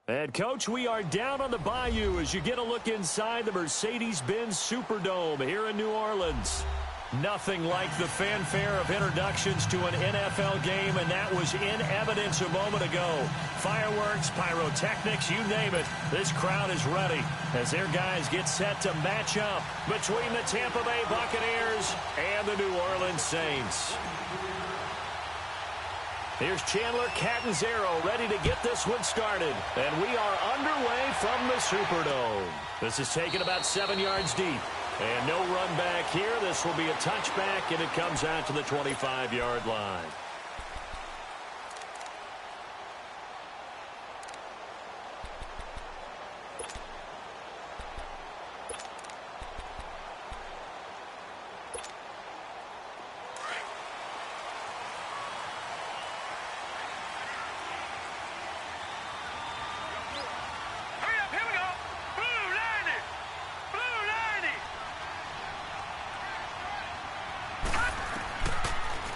And, Coach, we are down on the bayou as you get a look inside the Mercedes-Benz Superdome here in New Orleans. Nothing like the fanfare of introductions to an NFL game, and that was in evidence a moment ago. Fireworks, pyrotechnics, you name it. This crowd is ready as their guys get set to match up between the Tampa Bay Buccaneers and the New Orleans Saints. Here's Chandler Catanzaro ready to get this one started. And we are underway from the Superdome. This is taken about 7 yards deep. And no run back here. This will be a touchback, and it comes out to the 25-yard line.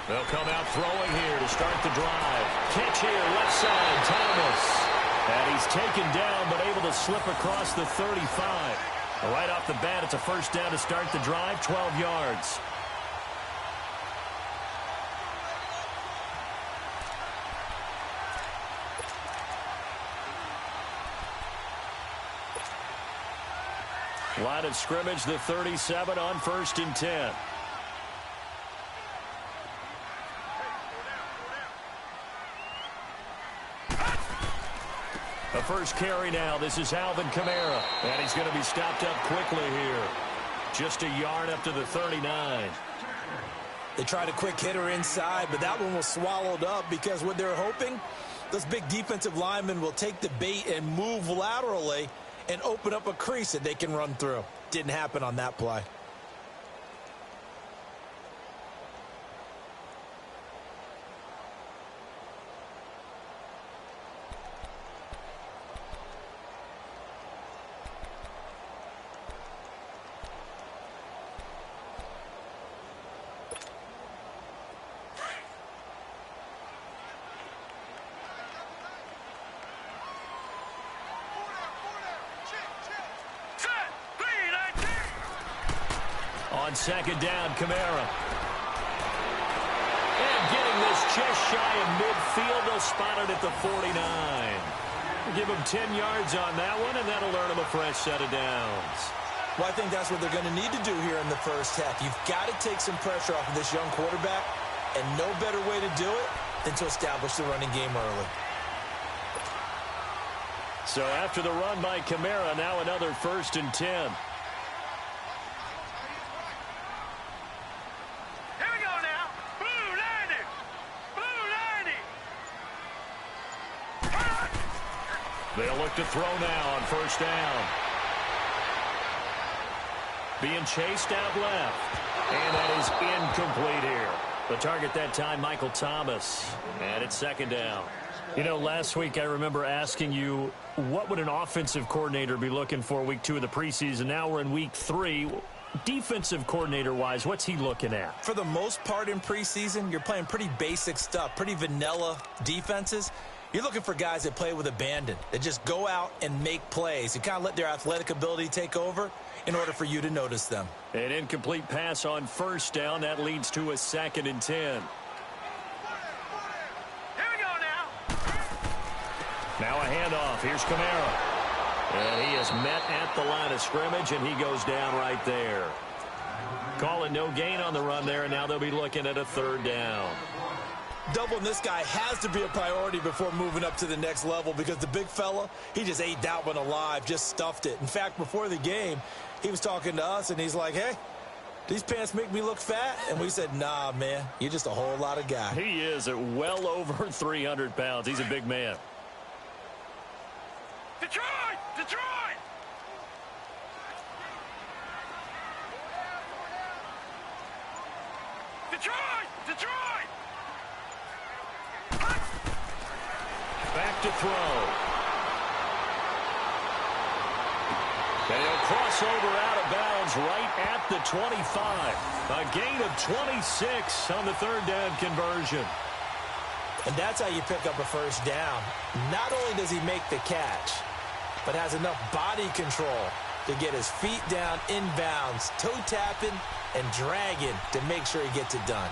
They'll come out throwing here to start the drive. Catch here, left side, Thomas. And he's taken down, but able to slip across the 35. Right off the bat, it's a first down to start the drive, 12 yards. Line of scrimmage, the 37 on 1st and 10. The first carry now. This is Alvin Kamara. And he's going to be stopped up quickly here. Just a yard up to the 39. They tried a quick hitter inside, but that one was swallowed up because what they're hoping, those big defensive linemen will take the bait and move laterally and open up a crease that they can run through. Didn't happen on that play. On second down, Kamara. And getting this just shy of midfield, they'll spot it at the 49. Give him 10 yards on that one, and that'll earn him a fresh set of downs. Well, I think that's what they're going to need to do here in the first half. You've got to take some pressure off of this young quarterback, and no better way to do it than to establish the running game early. So after the run by Kamara, now another 1st and 10. They'll look to throw now on 1st down. Being chased out left. And that is incomplete here. The target that time, Michael Thomas. And it's 2nd down. You know, last week I remember asking you, what would an offensive coordinator be looking for week 2 of the preseason? Now we're in week 3. Defensive coordinator-wise, what's he looking at? For the most part in preseason, you're playing pretty basic stuff, pretty vanilla defenses. You're looking for guys that play with abandon, that just go out and make plays and kind of let their athletic ability take over in order for you to notice them. An incomplete pass on 1st down. That leads to a 2nd and 10. Here we go now. Now a handoff. Here's Kamara. And he is met at the line of scrimmage, and he goes down right there. Calling no gain on the run there, and now they'll be looking at a 3rd down. Doubling this guy has to be a priority before moving up to the next level because the big fella, he just ate that one alive, just stuffed it. In fact, before the game, he was talking to us, and he's like, hey, these pants make me look fat? And we said, nah, man, you're just a whole lot of guy. He is at well over 300 pounds. He's a big man. Detroit! Detroit! Detroit! Detroit! Back to throw. They'll cross over out of bounds right at the 25. A gain of 26 on the 3rd down conversion. And that's how you pick up a first down. Not only does he make the catch, but has enough body control to get his feet down inbounds, toe tapping and dragging to make sure he gets it done.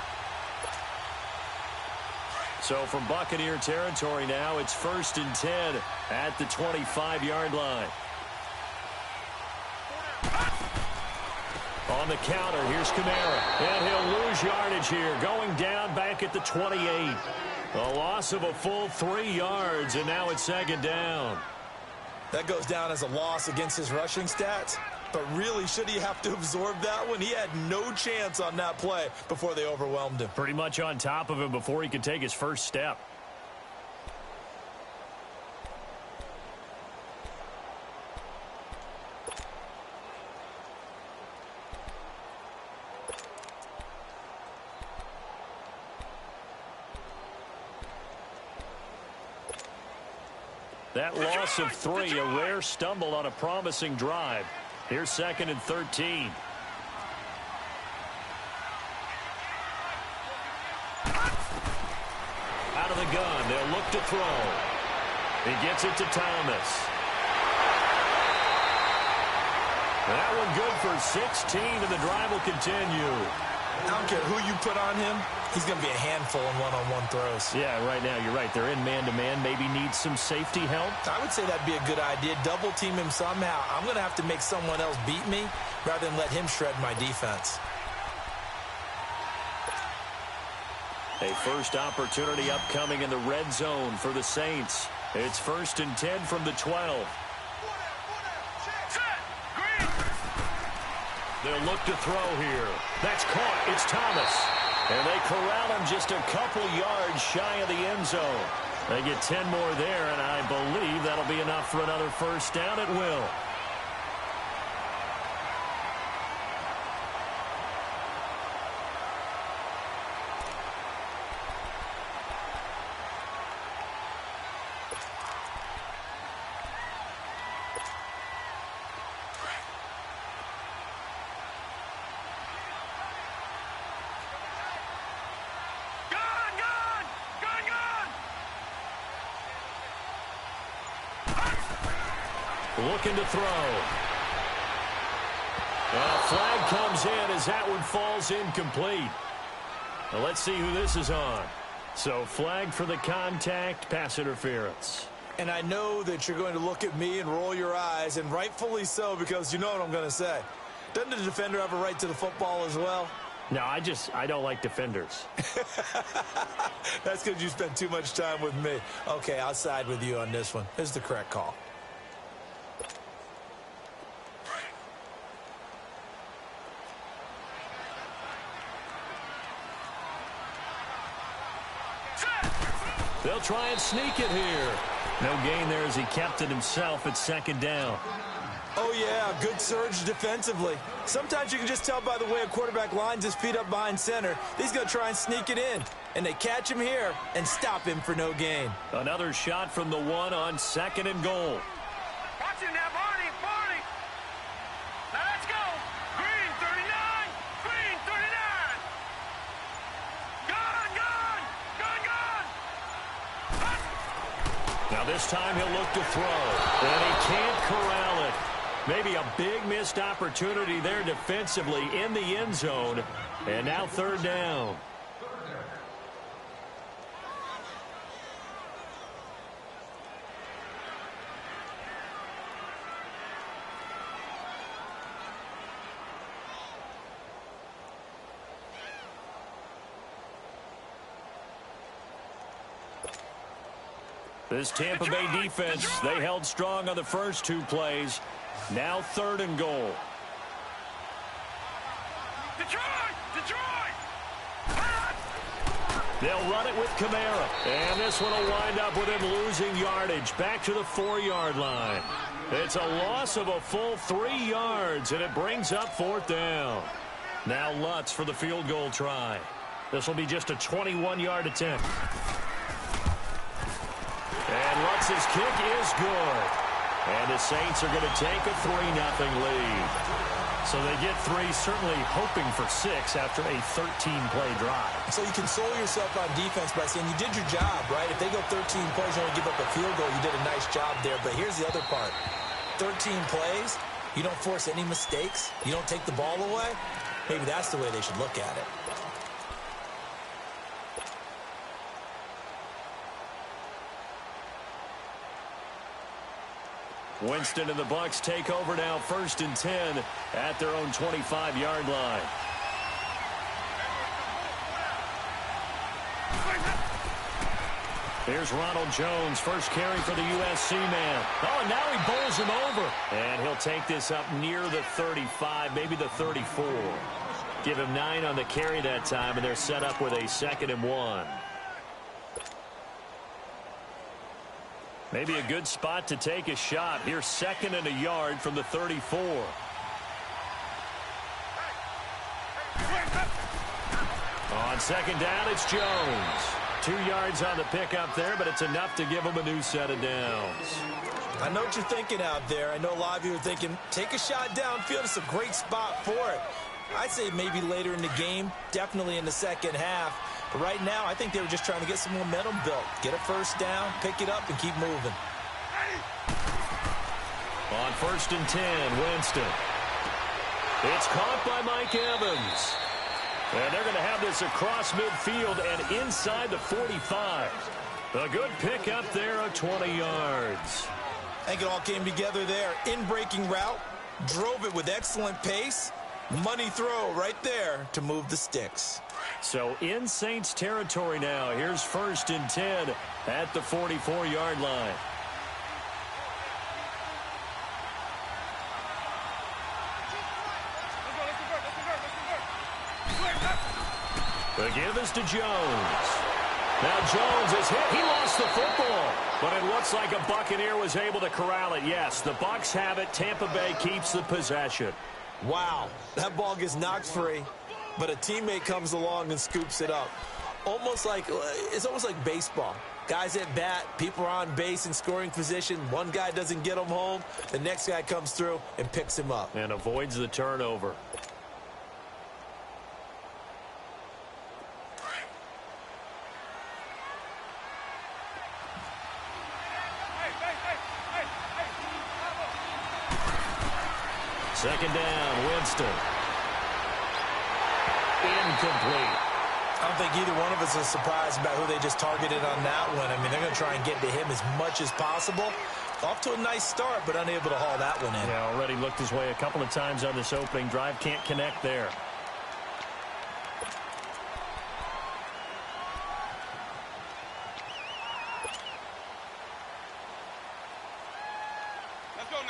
So from Buccaneer territory now, it's 1st and 10 at the 25-yard line. On the counter, here's Kamara. And he'll lose yardage here, going down back at the 28. A loss of a full 3 yards, and now it's 2nd down. That goes down as a loss against his rushing stats. But really, should he have to absorb that one? He had no chance on that play before they overwhelmed him. Pretty much on top of him before he could take his first step. That loss of 3, a rare stumble on a promising drive. Here's 2nd and 13. Out of the gun, they'll look to throw. He gets it to Thomas. That one good for 16, and the drive will continue. I don't care who you put on him. He's going to be a handful in one-on-one throws. Yeah, right now, you're right. They're in man-to-man. Maybe needs some safety help. I would say that'd be a good idea. Double team him somehow. I'm going to have to make someone else beat me rather than let him shred my defense. A first opportunity upcoming in the red zone for the Saints. It's 1st and 10 from the 12. They'll look to throw here. That's caught. It's Thomas. And they corral him just a couple yards shy of the end zone. They get 10 more there, and I believe that'll be enough for another first down at will. Looking to throw. A flag comes in as that one falls incomplete. Now let's see who this is on. So flag for the contact, pass interference. And I know that you're going to look at me and roll your eyes, and rightfully so, because you know what I'm going to say. Doesn't the defender have a right to the football as well? No, I don't like defenders. That's because you spend too much time with me. Okay, I'll side with you on this one. This is the correct call. They'll try and sneak it here. No gain there as he kept it himself at 2nd down. Oh, yeah, good surge defensively. Sometimes you can just tell by the way a quarterback lines his feet up behind center. He's going to try and sneak it in. And they catch him here and stop him for no gain. Another shot from the 1 on 2nd and goal. Watch him now, Barney, Barney. Now let's go. Green, 39. Green, 39. Gun, gun, gun, gun. Now this time he'll look to throw. And he can't corral it. Maybe a big missed opportunity there defensively in the end zone. And now 3rd down. This Tampa Bay defense, they held strong on the first 2 plays. Now 3rd and goal. Detroit! Detroit! They'll run it with Kamara. And this one will wind up with him losing yardage back to the 4-yard line. It's a loss of a full 3 yards, and it brings up 4th down. Now Lutz for the field goal try. This will be just a 21-yard attempt. And Lutz's kick is good. And the Saints are going to take a 3-0 lead. So they get 3, certainly hoping for 6 after a 13-play drive. So you console yourself on defense by saying you did your job, right? If they go 13 plays, you only give up a field goal, you did a nice job there. But here's the other part. 13 plays, you don't force any mistakes, you don't take the ball away. Maybe that's the way they should look at it. Winston and the Bucs take over now, 1st and 10 at their own 25-yard line. Here's Ronald Jones, first carry for the USC man. Oh, and now he bowls him over. And he'll take this up near the 35, maybe the 34. Give him 9 on the carry that time, and they're set up with a 2nd and 1. Maybe a good spot to take a shot. Here's 2nd and a yard from the 34. On 2nd down, it's Jones. 2 yards on the pickup there, but it's enough to give him a new set of downs. I know what you're thinking out there. I know a lot of you are thinking, take a shot downfield. It's a great spot for it. I'd say maybe later in the game, definitely in the second half. But right now, I think they were just trying to get some momentum built. Get a first down, pick it up, and keep moving. On 1st and 10, Winston. It's caught by Mike Evans. And they're going to have this across midfield and inside the 45. A good pick up there of 20 yards. I think it all came together there. In-breaking route, drove it with excellent pace. Money throw right there to move the sticks. So in Saints territory now. Here's 1st and 10 at the 44-yard line. The give is to Jones. Now Jones is hit. He lost the football. But it looks like a Buccaneer was able to corral it. Yes, the Bucs have it. Tampa Bay keeps the possession. Wow, that ball gets knocked free, but a teammate comes along and scoops it up. It's almost like baseball. Guys at bat, people are on base in scoring position. One guy doesn't get him home. The next guy comes through and picks him up. And avoids the turnover. Second down, Winston. Incomplete. I don't think either one of us is surprised about who they just targeted on that one. I mean, they're going to try and get to him as much as possible. Off to a nice start, but unable to haul that one in. Yeah, already looked his way a couple of times on this opening drive. Can't connect there.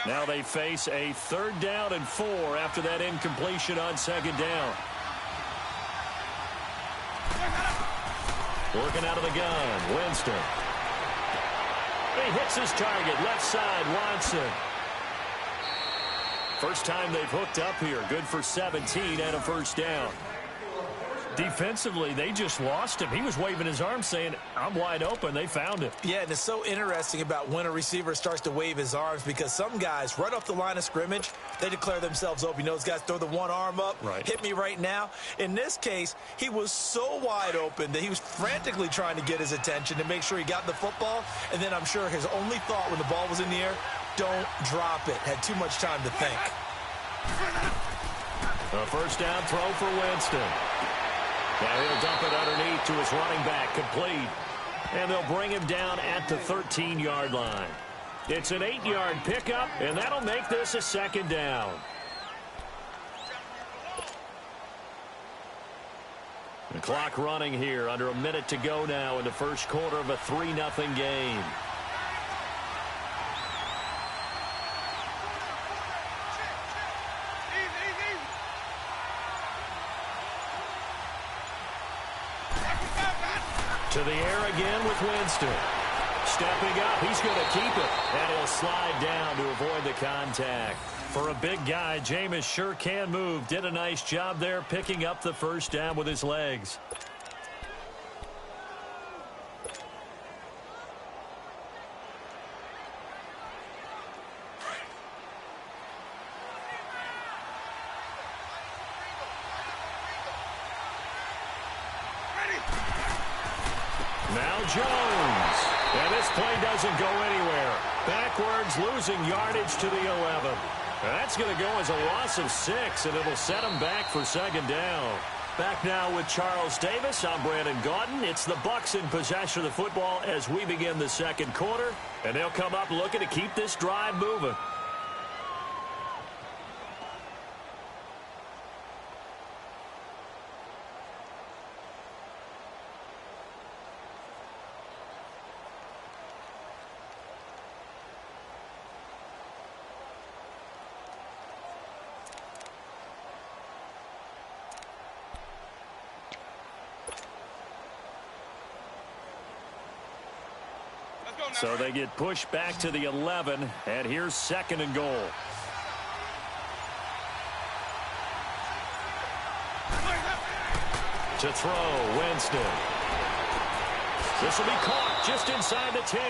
Now they face a 3rd down and 4 after that incompletion on 2nd down. Working out of the gun, Winston. He hits his target, left side, Watson. First time they've hooked up here. Good for 17 and a 1st down. Defensively, they just lost him. He was waving his arms saying, I'm wide open. They found him. Yeah, and it's so interesting about when a receiver starts to wave his arms because some guys, right off the line of scrimmage, they declare themselves open. You know, those guys throw the one arm up, right. Hit me right now. In this case, he was so wide open that he was frantically trying to get his attention to make sure he got the football. And then I'm sure his only thought when the ball was in the air, don't drop it. Had too much time to think. A 1st down throw for Winston. Now he'll dump it underneath to his running back, complete. And they'll bring him down at the 13-yard line. It's an 8-yard pickup, and that'll make this a 2nd down. The clock running here, under a minute to go now in the first quarter of a 3-0 game. To the air again with Winston. Stepping up, he's going to keep it. And he'll slide down to avoid the contact. For a big guy, Jameis sure can move. Did a nice job there picking up the 1st down with his legs. Now Jones. And this play doesn't go anywhere. Backwards, losing yardage to the 11. That's going to go as a loss of 6, and it'll set them back for second down. Back now with Charles Davis. I'm Brandon Gaudin. It's the Bucs in possession of the football as we begin the second quarter. And they'll come up looking to keep this drive moving. So they get pushed back to the 11, and here's second and goal. To throw, Winston. This will be caught just inside the 10.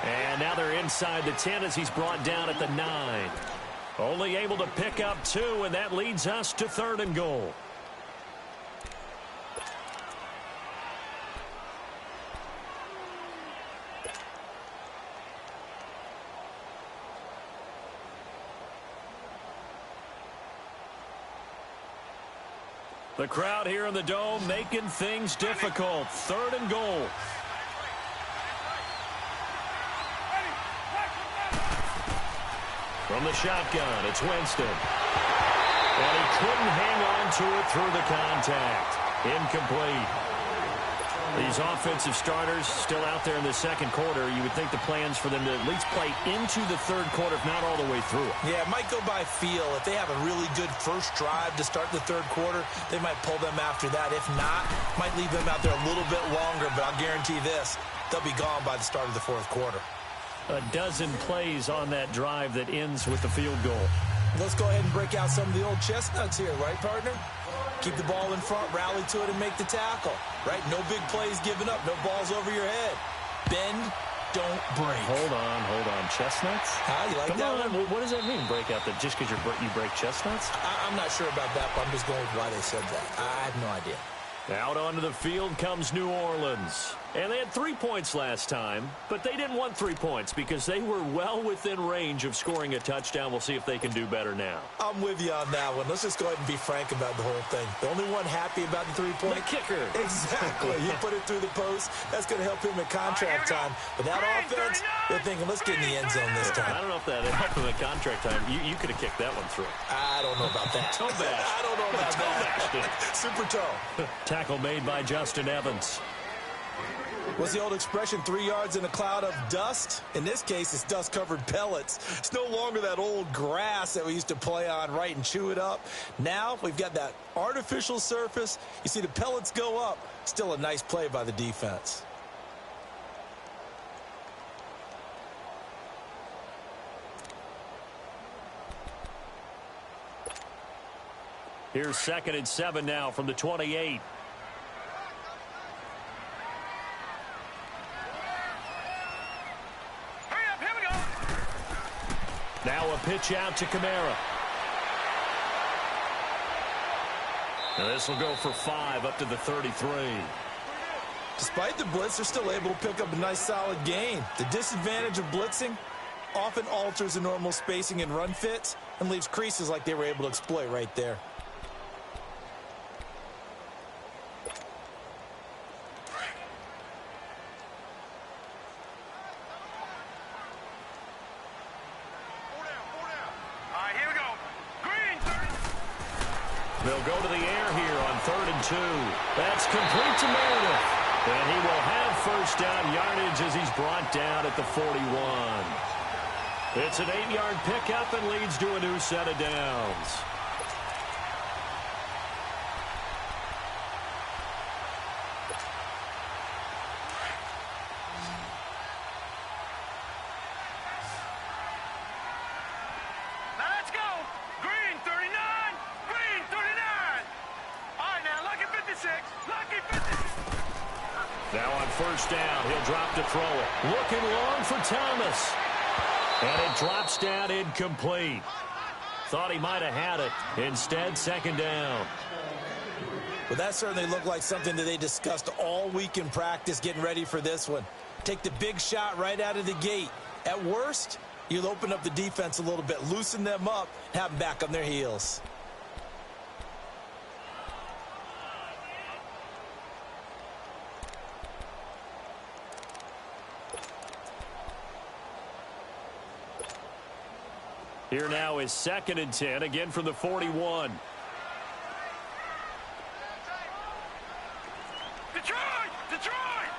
And now they're inside the 10 as he's brought down at the 9. Only able to pick up 2, and that leads us to third and goal. The crowd here in the Dome making things difficult. Third and goal. From the shotgun, it's Winston. And he couldn't hang on to it through the contact. Incomplete. These offensive starters still out there in the second quarter. You would think the plans for them to at least play into the third quarter, if not all the way through. Yeah, it might go by feel. If they have a really good first drive to start the third quarter, they might pull them after that. If not, might leave them out there a little bit longer, but I'll guarantee this, they'll be gone by the start of the fourth quarter. A dozen plays on that drive that ends with the field goal. Let's go ahead and break out some of the old chestnuts here, right, partner? Keep the ball in front, rally to it, and make the tackle, right? No big plays given up, no balls over your head. Bend, don't break. Hold on. Chestnuts? You like Come that on. one? What does that mean, break out that just because you break chestnuts? I'm not sure about that, but I'm just going with why they said that. I have no idea. Out onto the field comes New Orleans. And they had 3 points last time, but they didn't want 3 points because they were well within range of scoring a touchdown. We'll see if they can do better now. I'm with you on that one. Let's just go ahead and be frank about the whole thing. The only one happy about the 3-point? The kicker. Exactly. You put it through the post. That's going to help him at contract time. But that offense, they're thinking, let's get in the end zone this time. I don't know if that helped him at contract time. You could have kicked that one through. I don't know about that. Toe bash. I don't know about that. Super toe. Tackle made by Justin Evans. What's the old expression, 3 yards in a cloud of dust? In this case, it's dust-covered pellets. It's no longer that old grass that we used to play on, right, and chew it up. Now we've got that artificial surface. You see the pellets go up. Still a nice play by the defense. Here's 2nd and 7 now from the 28. Now a pitch out to Kamara. And this will go for 5 up to the 33. Despite the blitz, they're still able to pick up a nice solid gain. The disadvantage of blitzing often alters the normal spacing and run fits and leaves creases like they were able to exploit right there. They'll go to the air here on 3rd and 2. That's complete to Meredith. And he will have first down yardage as he's brought down at the 41. It's an 8-yard pickup and leads to a new set of downs. Now on first down, he'll drop to throw it. Looking long for Thomas. And it drops down incomplete. Thought he might have had it. Instead, second down. Well, that certainly looked like something that they discussed all week in practice getting ready for this one. Take the big shot right out of the gate. At worst, you'll open up the defense a little bit, loosen them up, have them back on their heels. Here now is 2nd and 10, again from the 41. Detroit!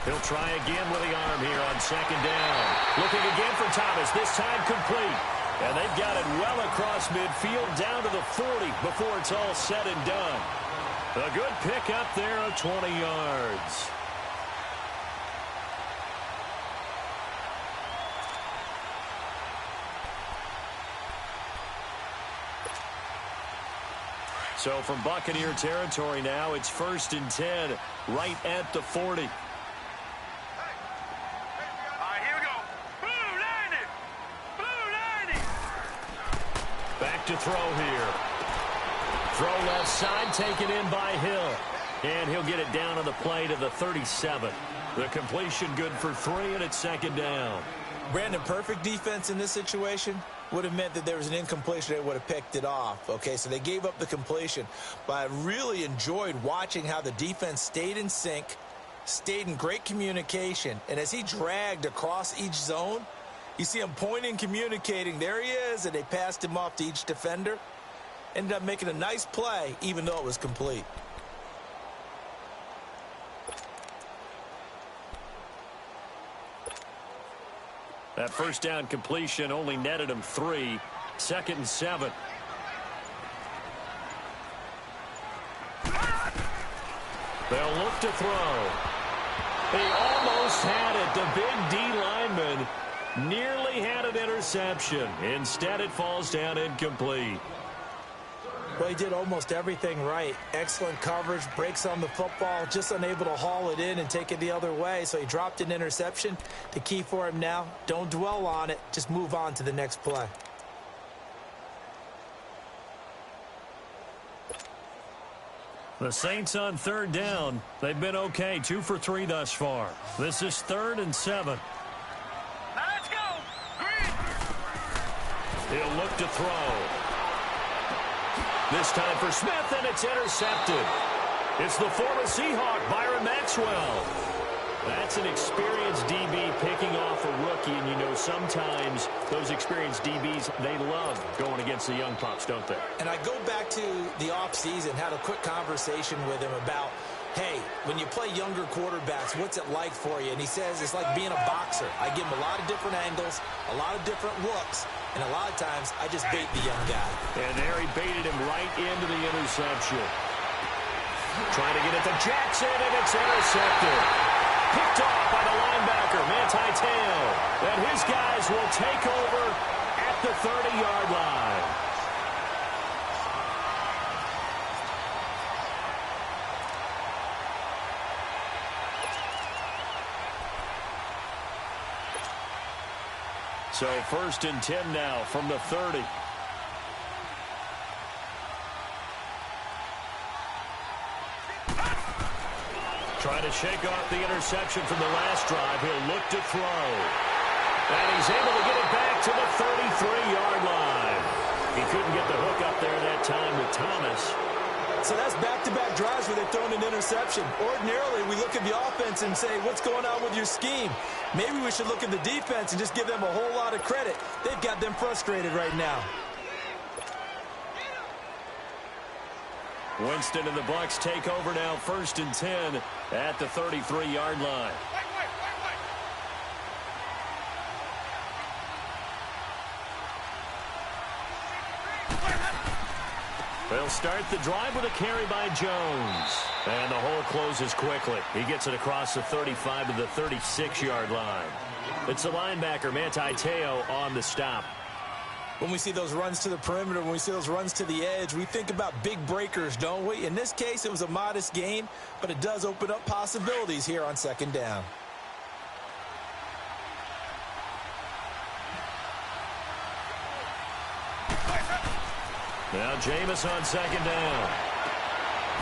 He'll try again with the arm here on 2nd down. Looking again for Thomas, this time complete. And they've got it well across midfield down to the 40 before it's all said and done. A good pickup there of 20 yards. So from Buccaneer territory now, it's 1st and 10, right at the 40. All right, here we go. Blue 90! Back to throw here. Throw left side, taken in by Hill. And he'll get it down on the play to the 37. The completion good for 3, and it's 2nd down. Brandon, perfect defense in this situation would have meant that there was an incompletion. They would have picked it off. Okay, so they gave up the completion. But I really enjoyed watching how the defense stayed in sync, stayed in great communication. And as he dragged across each zone, you see him pointing, communicating. There he is, and they passed him off to each defender. Ended up making a nice play, even though it was complete. That first down completion only netted him 3. 2nd and 7. They'll look to throw. He almost had it. The big D lineman nearly had an interception. Instead, it falls down incomplete. Well, he did almost everything right. Excellent coverage, breaks on the football, just unable to haul it in and take it the other way. So he dropped an interception. The key for him now, don't dwell on it. Just move on to the next play. The Saints on 3rd down. They've been okay, 2 for 3 thus far. This is 3rd and 7. Now let's go. Green. He'll look to throw. This time for Smith, and it's intercepted. It's the former Seahawk, Byron Maxwell. That's an experienced DB picking off a rookie, and you know sometimes those experienced DBs, they love going against the young pups, don't they? And I go back to the offseason, had a quick conversation with him about, hey, when you play younger quarterbacks, what's it like for you? And he says it's like being a boxer. I give him a lot of different angles, a lot of different looks, and a lot of times I just bait the young guy. And there he baited him right into the interception. Trying to get it to Jackson, and it's intercepted. Picked off by the linebacker, Manti Te'o. And his guys will take over at the 30-yard line. So 1st and 10 now from the 30. Trying to shake off the interception from the last drive. He'll look to throw. And he's able to get it back to the 33-yard line. He couldn't get the hook up there that time with Thomas. So that's back-to-back drives where they've thrown an interception. Ordinarily, we look at the offense and say, what's going on with your scheme? Maybe we should look at the defense and just give them a whole lot of credit. They've got them frustrated right now. Winston and the Bucs take over now, 1st and 10 at the 33-yard line. They'll start the drive with a carry by Jones. And the hole closes quickly. He gets it across the 35 to the 36-yard line. It's the linebacker, Manti Te'o, on the stop. When we see those runs to the perimeter, when we see those runs to the edge, we think about big breakers, don't we? In this case, it was a modest gain, but it does open up possibilities here on 2nd down. Now Jameis on second down.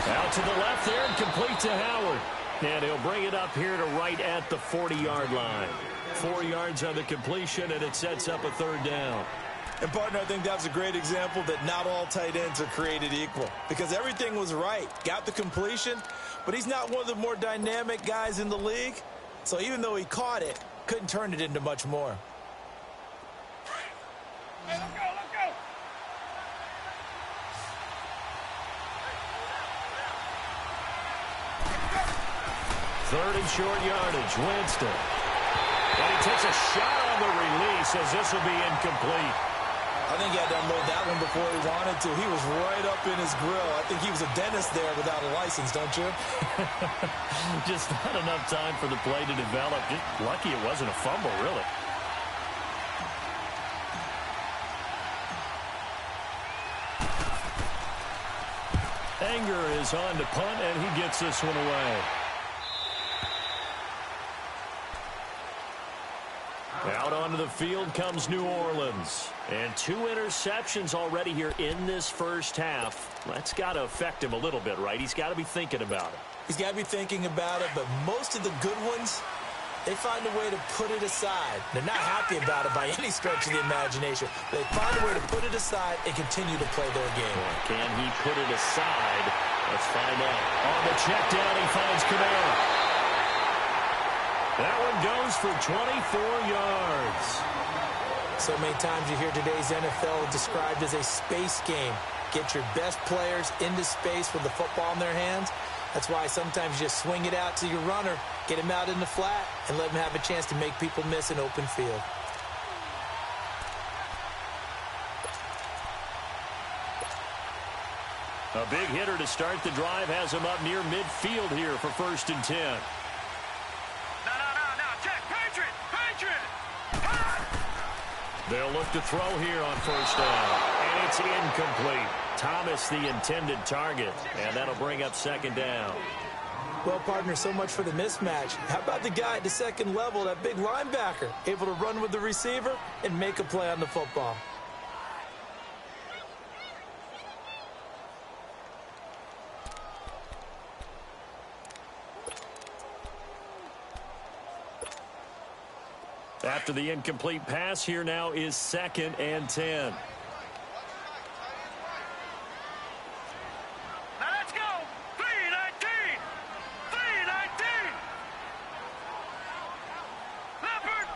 Out to the left there and complete to Howard. And he'll bring it up here to right at the 40-yard line. 4 yards on the completion, and it sets up a third down. And, partner, I think that's a great example that not all tight ends are created equal. Because everything was right. Got the completion, but he's not one of the more dynamic guys in the league. So even though he caught it, couldn't turn it into much more. Hey, let's go, let's go. Third and short yardage, Winston. And he takes a shot on the release as this will be incomplete. I think he had to unload that one before he wanted to. He was right up in his grill. I think he was a dentist there without a license, don't you? Just not enough time for the play to develop. Just lucky it wasn't a fumble, really. Anger is on to punt, and he gets this one away. Out onto the field comes New Orleans. And 2 interceptions already here in this first half. That's got to affect him a little bit, right? He's got to be thinking about it. He's got to be thinking about it, but most of the good ones, they find a way to put it aside. They're not happy about it by any stretch of the imagination. They find a way to put it aside and continue to play their game. Can he put it aside? Let's find out. On the check down, he finds Kamara. That one goes for 24 yards. So many times you hear today's NFL described as a space game. Get your best players into space with the football in their hands. That's why sometimes you just swing it out to your runner, get him out in the flat, and let him have a chance to make people miss an open field. A big hitter to start the drive has him up near midfield here for 1st and 10. They'll look to throw here on 1st down. And it's incomplete. Thomas the intended target. And that'll bring up 2nd down. Well, partner, so much for the mismatch. How about the guy at the second level, that big linebacker, able to run with the receiver and make a play on the football? After the incomplete pass, here now is 2nd and 10. Now let's go. 3-19. 3-19. Leopard.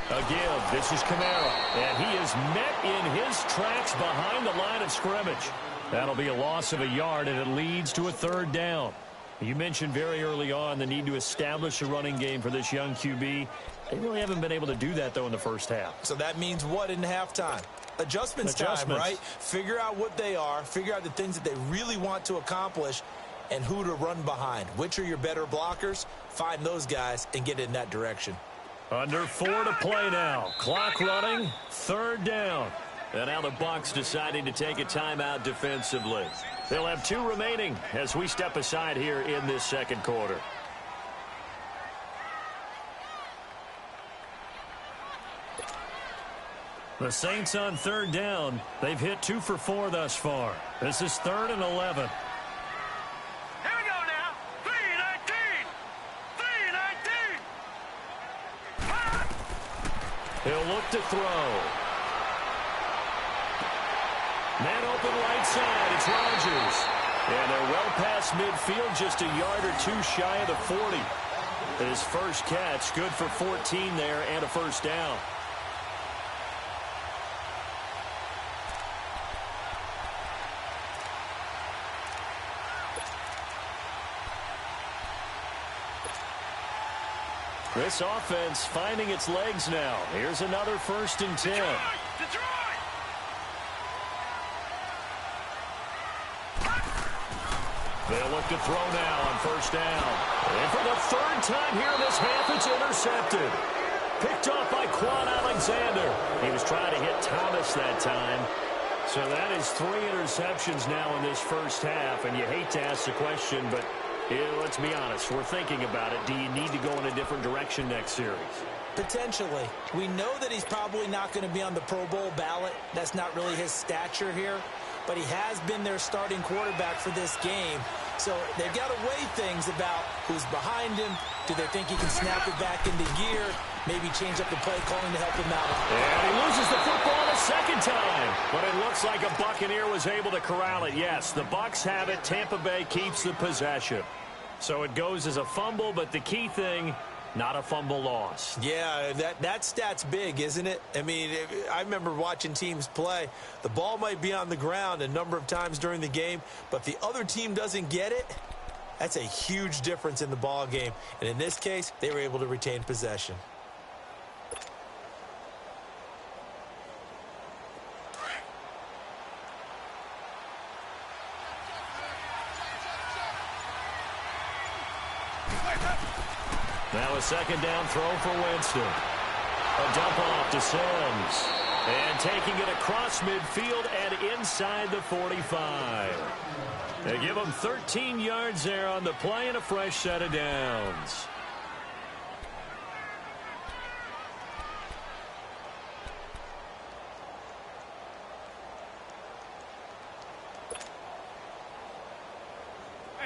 A give. This is Kamara. And he is met in his tracks behind the line of scrimmage. That'll be a loss of a yard, and it leads to a 3rd down. You mentioned very early on the need to establish a running game for this young QB. They really haven't been able to do that, though, in the first half. So that means what in halftime? Adjustments time, right? Figure out what they are, figure out the things that they really want to accomplish, and who to run behind. Which are your better blockers? Find those guys and get in that direction. Under 4 to play now. Clock running, 3rd down. And now the Bucs deciding to take a timeout defensively. They'll have 2 remaining as we step aside here in this 2nd quarter. The Saints on 3rd down. They've hit 2 for 4 thus far. This is 3rd and 11. Here we go now. 3-19. 3-19. He'll look to throw. Man open right side, it's Rodgers. And they're well past midfield, just a yard or 2 shy of the 40. His first catch, good for 14 there and a 1st down. This offense finding its legs now. Here's another 1st and 10. Detroit! They'll look to throw now on 1st down. And for the 3rd time here in this half, it's intercepted. Picked off by Quan Alexander. He was trying to hit Thomas that time. So that is 3 interceptions now in this first half. And you hate to ask the question, but let's be honest. We're thinking about it. Do you need to go in a different direction next series? Potentially. We know that he's probably not going to be on the Pro Bowl ballot. That's not really his stature here. But he has been their starting quarterback for this game. So they've got to weigh things about who's behind him. Do they think he can snap it back into gear? Maybe change up the play calling to help him out. And he loses the football a second time. But it looks like a Buccaneer was able to corral it. Yes, the Bucs have it. Tampa Bay keeps the possession. So it goes as a fumble, but the key thing, not a fumble loss. Yeah, that stat's big, isn't it? I mean, I remember watching teams play. The ball might be on the ground a number of times during the game, but if the other team doesn't get it, that's a huge difference in the ball game. And in this case, they were able to retain possession. Now a second down throw for Winston. A dump off to Sims. And taking it across midfield and inside the 45. They give him 13 yards there on the play and a fresh set of downs.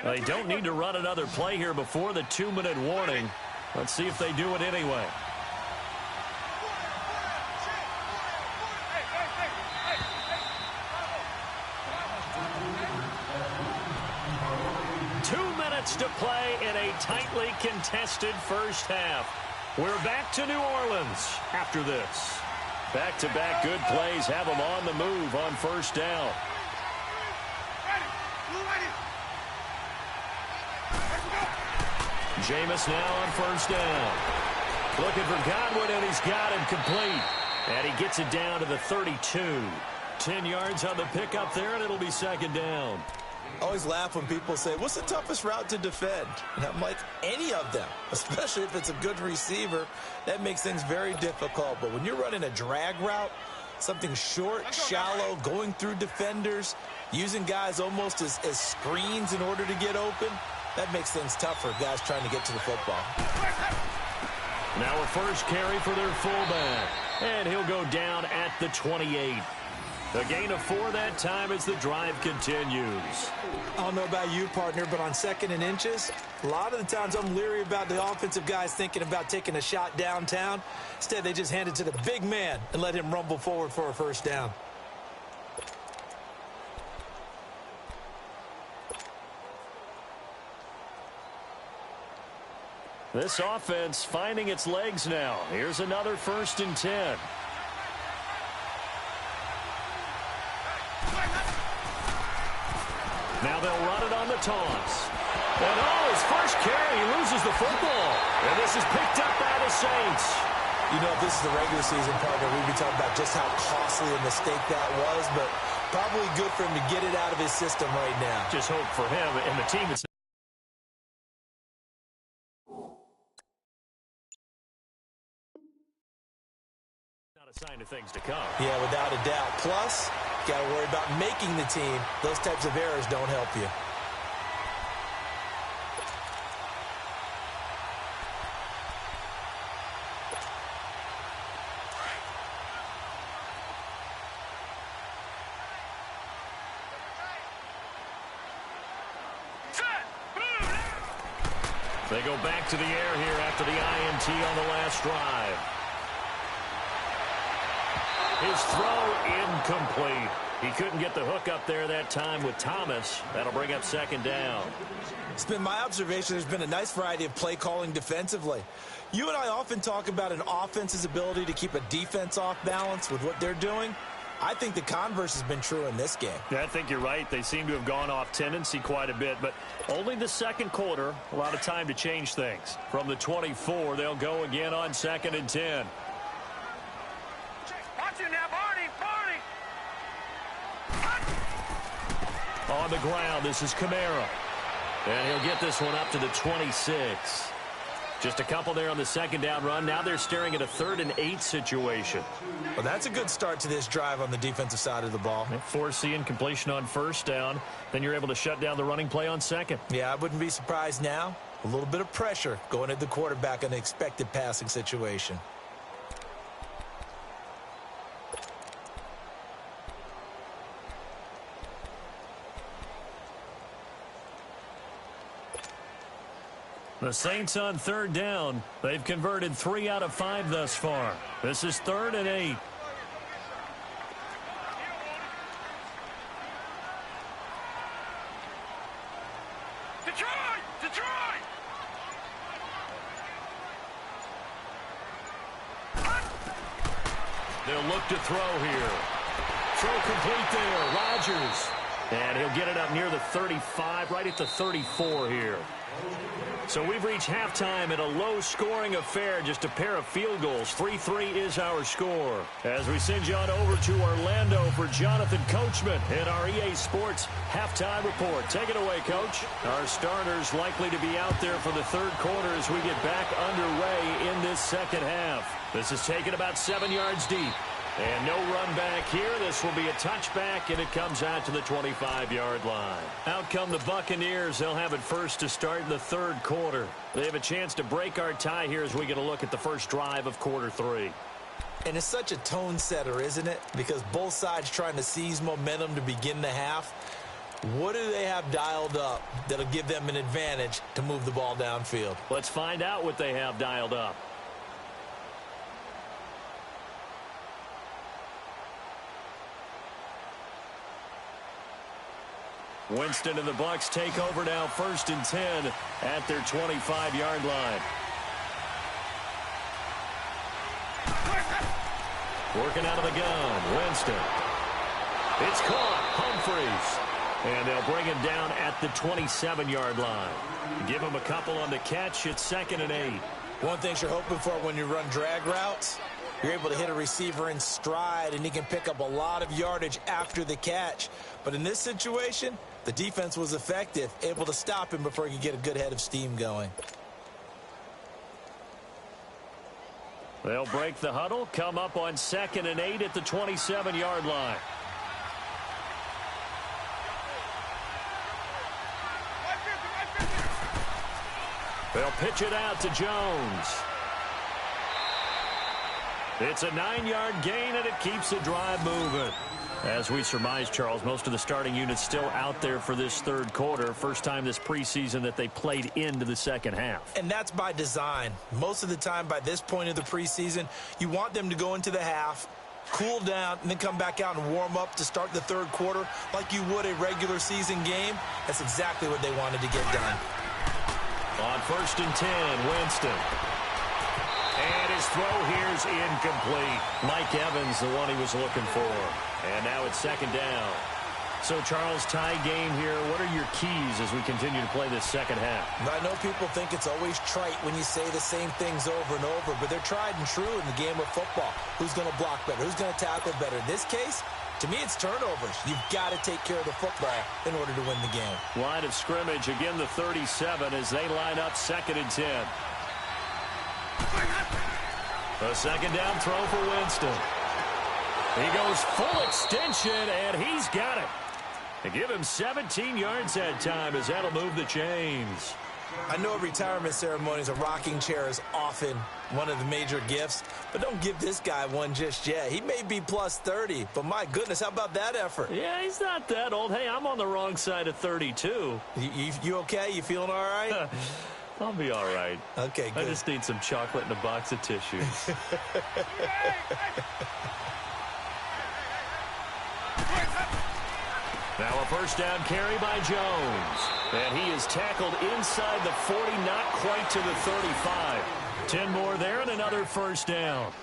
They don't need to run another play here before the 2-minute warning. Let's see if they do it anyway. To play in a tightly contested first half. We're back to New Orleans after this. Back-to-back good plays have them on the move on first down. Jameis now on first down. Looking for Godwin, and he's got him complete. And he gets it down to the 32. 10 yards on the pickup there, and it'll be second down. I always laugh when people say, what's the toughest route to defend? And I'm like, any of them, especially if it's a good receiver. That makes things very difficult. But when you're running a drag route, something short, shallow, going through defenders, using guys almost as screens in order to get open, that makes things tough for guys trying to get to the football. Now a first carry for their fullback. And he'll go down at the 28. A gain of 4 that time as the drive continues. I don't know about you, partner, but on second and inches, a lot of the times I'm leery about the offensive guys thinking about taking a shot downtown. Instead, they just hand it to the big man and let him rumble forward for a first down. This offense finding its legs now. Here's another 1st and 10. Now they'll run it on the toss. And his first carry, he loses the football. And this is picked up by the Saints. You know, if this is the regular season, partner, we'd be talking about just how costly a mistake that was, but probably good for him to get it out of his system right now. Just hope for him and the team it's not a sign of things to come. Yeah, without a doubt. Plus, got to worry about making the team. Those types of errors don't help you. They go back to the air here after the INT on the last drive. His throw incomplete. He couldn't get the hook up there that time with Thomas. That'll bring up second down. It's been my observation there's been a nice variety of play calling defensively. You and I often talk about an offense's ability to keep a defense off balance with what they're doing. I think the converse has been true in this game. Yeah, I think you're right. They seem to have gone off tendency quite a bit, but only the second quarter. A lot of time to change things. From the 24, they'll go again on 2nd and 10. Watch it now, Barney. On the ground, this is Kamara. And he'll get this one up to the 26. Just a couple there on the second down run. Now they're staring at a 3rd and 8 situation. Well, that's a good start to this drive on the defensive side of the ball. Forcing completion on first down. Then you're able to shut down the running play on second. Yeah, I wouldn't be surprised now. A little bit of pressure going at the quarterback in an expected passing situation. The Saints on third down. They've converted 3 out of 5 thus far. This is 3rd and 8. Detroit! They'll look to throw here. Throw complete there. Rodgers. And he'll get it up near the 35, right at the 34 here. So we've reached halftime in a low-scoring affair, just a pair of field goals. 3-3 is our score. As we send you on over to Orlando for Jonathan Coachman in our EA Sports halftime report. Take it away, Coach. Our starters likely to be out there for the third quarter as we get back underway in this second half. This is taken about 7 yards deep. And no run back here. This will be a touchback, and it comes out to the 25-yard line. Out come the Buccaneers. They'll have it first to start in the third quarter. They have a chance to break our tie here as we get a look at the first drive of quarter 3. And it's such a tone setter, isn't it? Because both sides trying to seize momentum to begin the half. What do they have dialed up that'll give them an advantage to move the ball downfield? Let's find out what they have dialed up. Winston and the Bucs take over now, 1st and 10 at their 25-yard line. Working out of the gun, Winston. It's caught, Humphreys. And they'll bring him down at the 27-yard line. Give him a couple on the catch. It's 2nd and 8. One thing you're hoping for when you run drag routes, you're able to hit a receiver in stride, and he can pick up a lot of yardage after the catch. But in this situation, the defense was effective, able to stop him before he could get a good head of steam going. They'll break the huddle, come up on 2nd and 8 at the 27-yard line. They'll pitch it out to Jones. It's a 9-yard gain, and it keeps the drive moving. As we surmise, Charles, most of the starting units still out there for this third quarter. First time this preseason that they played into the second half. And that's by design. Most of the time by this point of the preseason, you want them to go into the half, cool down, and then come back out and warm up to start the third quarter like you would a regular season game. That's exactly what they wanted to get done. On 1st and 10, Winston. And his throw here's incomplete. Mike Evans, the one he was looking for. And now it's 2nd down. So, Charles, tie game here. What are your keys as we continue to play this second half? I know people think it's always trite when you say the same things over and over, but they're tried and true in the game of football. Who's going to block better? Who's going to tackle better? In this case, to me, it's turnovers. You've got to take care of the football in order to win the game. Line of scrimmage, again the 37 as they line up 2nd and 10. A 2nd down throw for Winston. He goes full extension, and he's got it. They give him 17 yards that time as that'll move the chains. I know at retirement ceremonies, a rocking chair is often one of the major gifts, but don't give this guy one just yet. He may be plus 30, but my goodness, how about that effort? Yeah, he's not that old. Hey, I'm on the wrong side of 32. You okay? You feeling all right? I'll be all right. Okay, good. I just need some chocolate and a box of tissues. Now a 1st down carry by Jones. And he is tackled inside the 40, not quite to the 35. 10 more there and another 1st down.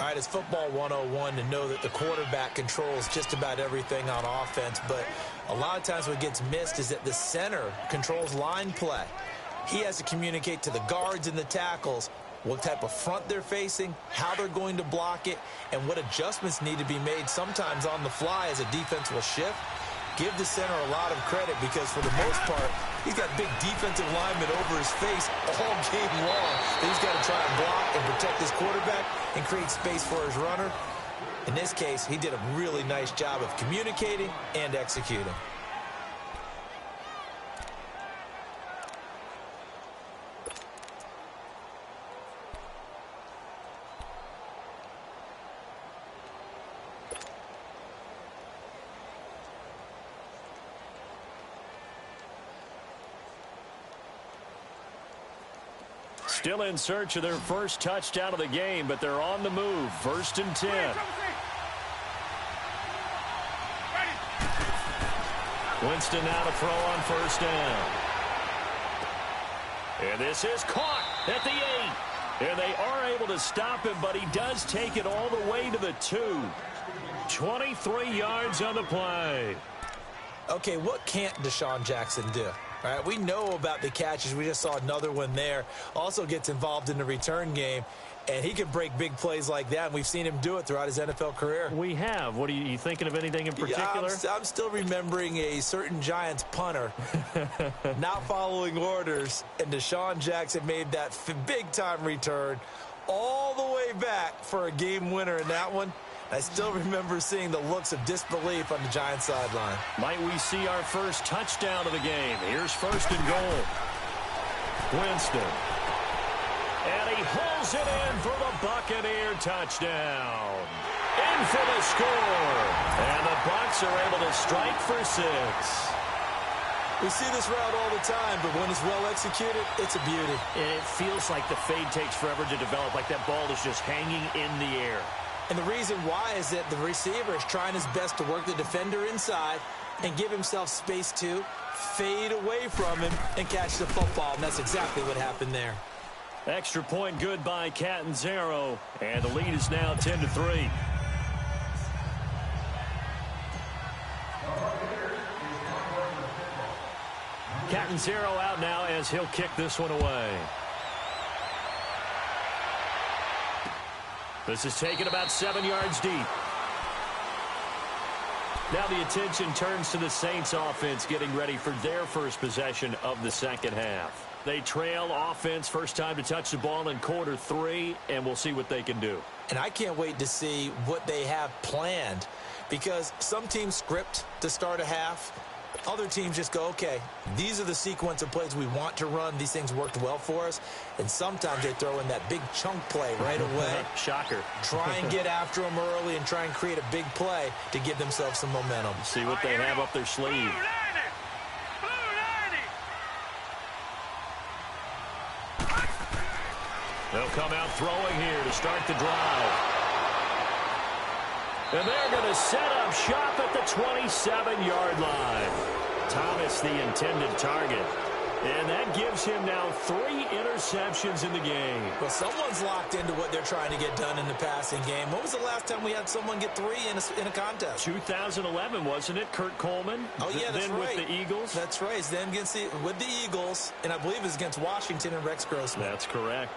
All right, it's football 101 to know that the quarterback controls just about everything on offense, but a lot of times what gets missed is that the center controls line play. He has to communicate to the guards and the tackles what type of front they're facing, how they're going to block it, and what adjustments need to be made sometimes on the fly as a defense will shift. Give the center a lot of credit because for the most part, he's got big defensive linemen over his face all game long. He's got to try and block and protect his quarterback and create space for his runner. In this case, he did a really nice job of communicating and executing. Still in search of their first touchdown of the game, but they're on the move. 1st and 10. Winston now to throw on 1st down. And this is caught at the 8. And they are able to stop him, but he does take it all the way to the 2. 23 yards on the play. Okay, what can't Deshaun Jackson do? All right, we know about the catches. We just saw another one there. Also gets involved in the return game, and he can break big plays like that, and we've seen him do it throughout his NFL career. We have. What are you thinking of anything in particular? Yeah, I'm still remembering a certain Giants punter not following orders, and Deshaun Jackson made that big-time return all the way back for a game winner in that one. I still remember seeing the looks of disbelief on the Giants sideline. Might we see our first touchdown of the game? Here's 1st and goal. Winston. And he hauls it in for the Buccaneer touchdown. In for the score. And the Bucs are able to strike for 6. We see this route all the time, but when it's well executed, it's a beauty. And it feels like the fade takes forever to develop, like that ball is just hanging in the air. And the reason why is that the receiver is trying his best to work the defender inside and give himself space to fade away from him and catch the football. And that's exactly what happened there. Extra point good by Catanzaro. And the lead is now 10-3. Catanzaro out now as he'll kick this one away. This is taken about 7 yards deep. Now the attention turns to the Saints offense getting ready for their first possession of the second half. They trail offense first time to touch the ball in quarter 3, and we'll see what they can do. And I can't wait to see what they have planned, because some teams script to start a half. Other teams just go, okay, these are the sequence of plays we want to run. These things worked well for us. And sometimes they throw in that big chunk play right away. Shocker. Try and get after them early and try and create a big play to give themselves some momentum. See what they have up their sleeve. They'll come out throwing here to start the drive. And they're going to set up shop at the 27-yard line. Thomas, the intended target. And that gives him now 3 interceptions in the game. Well, someone's locked into what they're trying to get done in the passing game. When was the last time we had someone get 3 in a contest? 2011, wasn't it? Kurt Coleman? Oh, yeah, that's then right. With the Eagles? That's right. Then with the Eagles, and I believe it was against Washington and Rex Grossman. That's correct.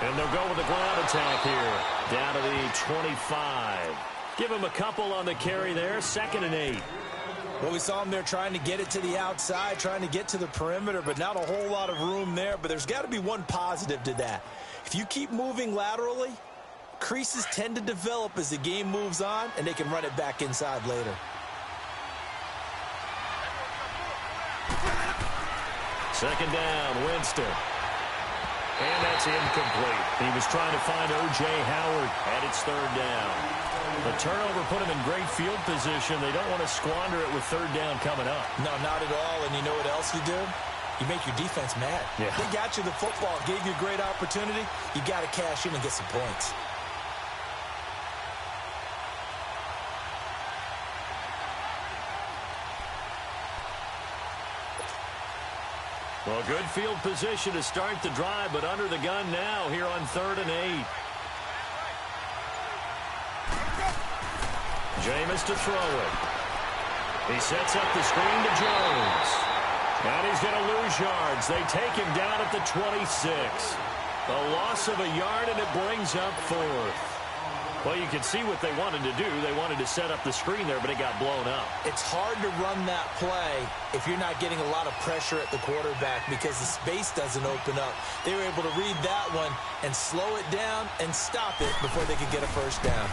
And they'll go with the ground attack here. Down to the 25. Give him a couple on the carry there. 2nd and 8. Well, we saw him there trying to get it to the outside, trying to get to the perimeter, but not a whole lot of room there. But there's got to be one positive to that. If you keep moving laterally, creases tend to develop as the game moves on, and they can run it back inside later. Second down, Winston. And that's incomplete. He was trying to find O.J. Howard, and it's 3rd down. The turnover put him in great field position. They don't want to squander it with 3rd down coming up. No, not at all. And you know what else you do? You make your defense mad. Yeah. They got you the football, gave you a great opportunity. You got to cash in and get some points. Well, good field position to start the drive, but under the gun now here on 3rd and 8. Jameis to throw it. He sets up the screen to Jones. And he's going to lose yards. They take him down at the 26. A loss of a yard, and it brings up 4th. Well, you can see what they wanted to do. They wanted to set up the screen there, but it got blown up. It's hard to run that play if you're not getting a lot of pressure at the quarterback because the space doesn't open up. They were able to read that one and slow it down and stop it before they could get a first down.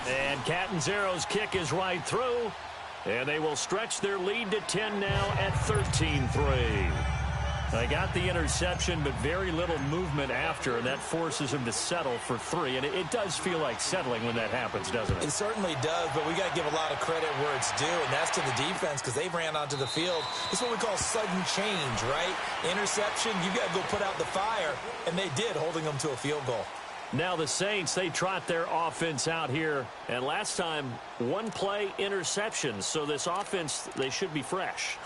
And Catanzaro's kick is right through, and they will stretch their lead to 10 now at 13-3. They got the interception, but very little movement after, and that forces him to settle for 3. And it does feel like settling when that happens, doesn't it? It certainly does, but we got to give a lot of credit where it's due, and that's to the defense because they ran onto the field. It's what we call sudden change, right? Interception, you got to go put out the fire, and they did, holding them to a field goal. Now the Saints, they trot their offense out here. And last time, 1-play interceptions. So this offense, they should be fresh.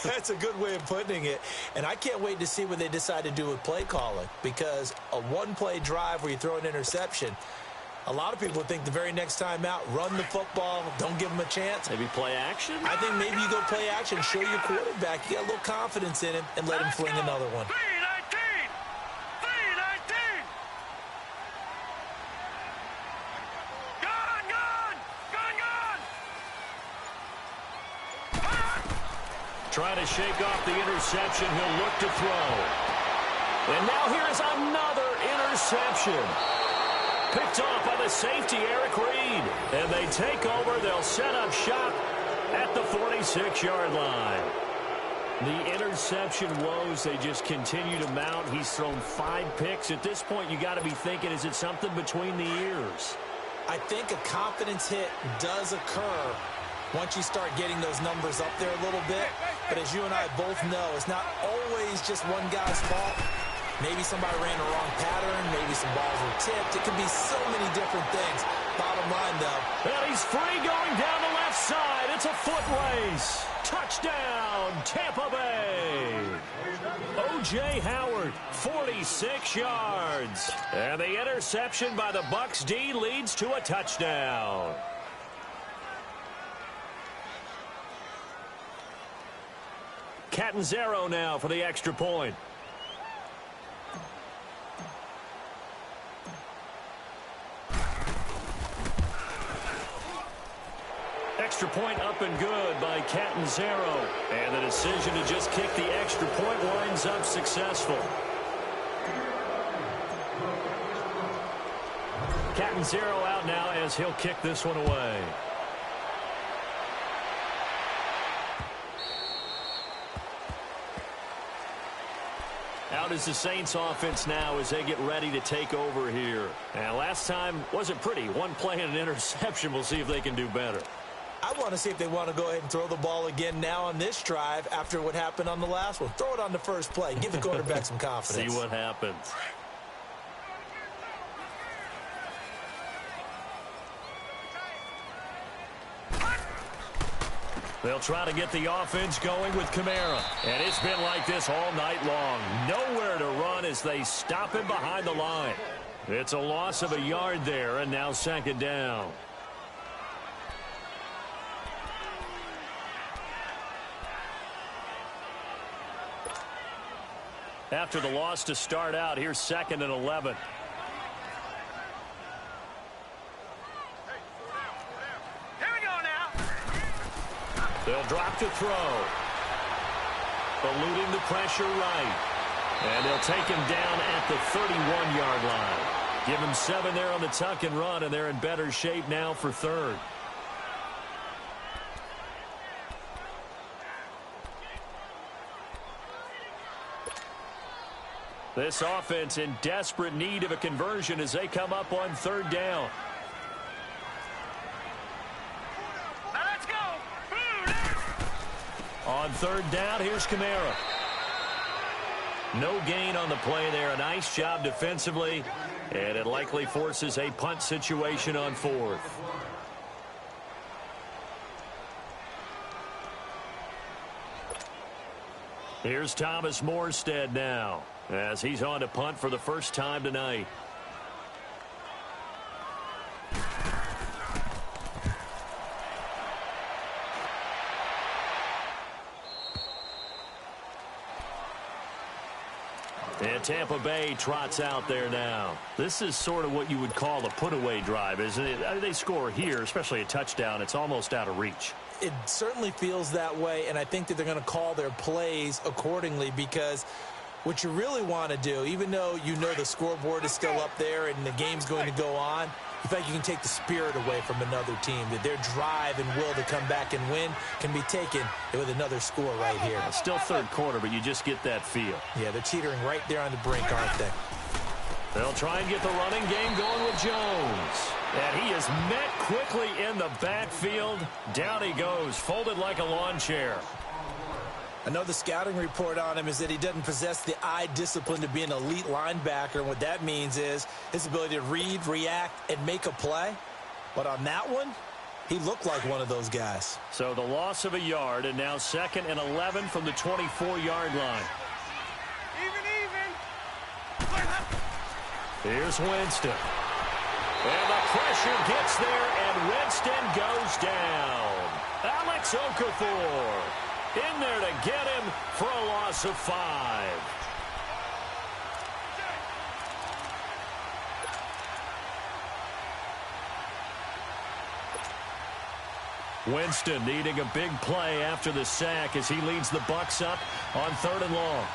That's a good way of putting it. And I can't wait to see what they decide to do with play calling. Because a 1-play drive where you throw an interception, a lot of people think the very next time out, run the football, don't give them a chance. Maybe play action? I think maybe you go play action, show your quarterback, you got a little confidence in him, and let him fling another one. Trying to shake off the interception. He'll look to throw. And now here's another interception. Picked off by the safety, Eric Reed. And they take over. They'll set up shop at the 46-yard line. The interception woes, they just continue to mount. He's thrown 5 picks. At this point, you got to be thinking, is it something between the ears? I think a confidence hit does occur once you start getting those numbers up there a little bit. But as you and I both know, it's not always just one guy's fault. Maybe somebody ran the wrong pattern. Maybe some balls were tipped. It can be so many different things. Bottom line, though. And he's free going down the left side. It's a foot race. Touchdown, Tampa Bay. O.J. Howard, 46 yards. And the interception by the Bucs D leads to a touchdown. Catanzaro now for the extra point. Extra point up and good by Catanzaro. And the decision to just kick the extra point winds up successful. Catanzaro out now as he'll kick this one away. Out is the Saints offense now as they get ready to take over here. And last time wasn't pretty. 1 play and an interception. We'll see if they can do better. I want to see if they want to go ahead and throw the ball again now on this drive after what happened on the last one. Throw it on the first play. Give the quarterback some confidence. See what happens. They'll try to get the offense going with Kamara. And it's been like this all night long. Nowhere to run as they stop him behind the line. It's a loss of a yard there, and now 2nd down. After the loss to start out, here's 2nd and 11. They'll drop to throw. Eluding the pressure right. And they'll take him down at the 31-yard line. Give him 7 there on the tuck and run, and they're in better shape now for 3rd. This offense in desperate need of a conversion as they come up on 3rd down. On 3rd down, here's Kamara. No gain on the play there. A nice job defensively. And it likely forces a punt situation on 4th. Here's Thomas Morstead now as he's on to punt for the first time tonight. And Tampa Bay trots out there now. This is sort of what you would call a put-away drive, isn't it? They score here, especially a touchdown. It's almost out of reach. It certainly feels that way, and I think that they're going to call their plays accordingly because what you really want to do, even though you know the scoreboard is still up there and the game's going to go on, You think you can take the spirit away from another team, that their drive and will to come back and win can be taken with another score right here. Still third quarter, but you just get that feel. Yeah, they're teetering right there on the brink, aren't they? They'll try and get the running game going with Jones. And he is met quickly in the backfield. Down he goes, folded like a lawn chair. Another scouting report on him is that he doesn't possess the eye discipline to be an elite linebacker. And what that means is his ability to read, react, and make a play. But on that one, he looked like one of those guys. So the loss of a yard, and now 2nd and 11 from the 24-yard line. Here's Winston. And the pressure gets there, and Winston goes down. Alex Okafor in there to get him for a loss of 5. Winston needing a big play after the sack as he leads the Bucs up on 3rd and long.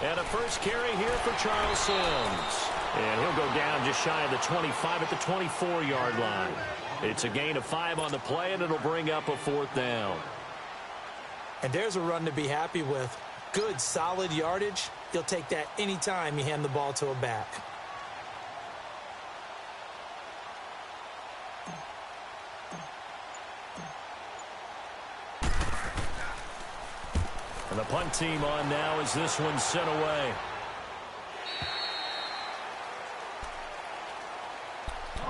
And a first carry here for Charles Sims. And he'll go down just shy of the 25 at the 24-yard line. It's a gain of 5 on the play, and it'll bring up a 4th down. And there's a run to be happy with. Good, solid yardage. He'll take that anytime you hand the ball to a back. And the punt team on now as this one's sent away.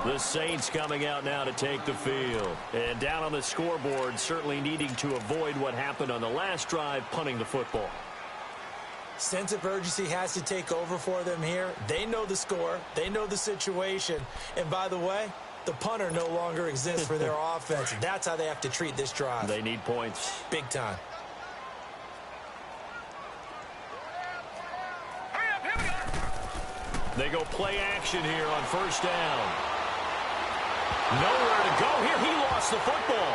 The Saints coming out now to take the field. And down on the scoreboard, certainly needing to avoid what happened on the last drive, punting the football. Sense of urgency has to take over for them here. They know the score. They know the situation. And by the way, the punter no longer exists for their offense. That's how they have to treat this drive. They need points. Big time. They go play action here on 1st down. Nowhere to go here. He lost the football.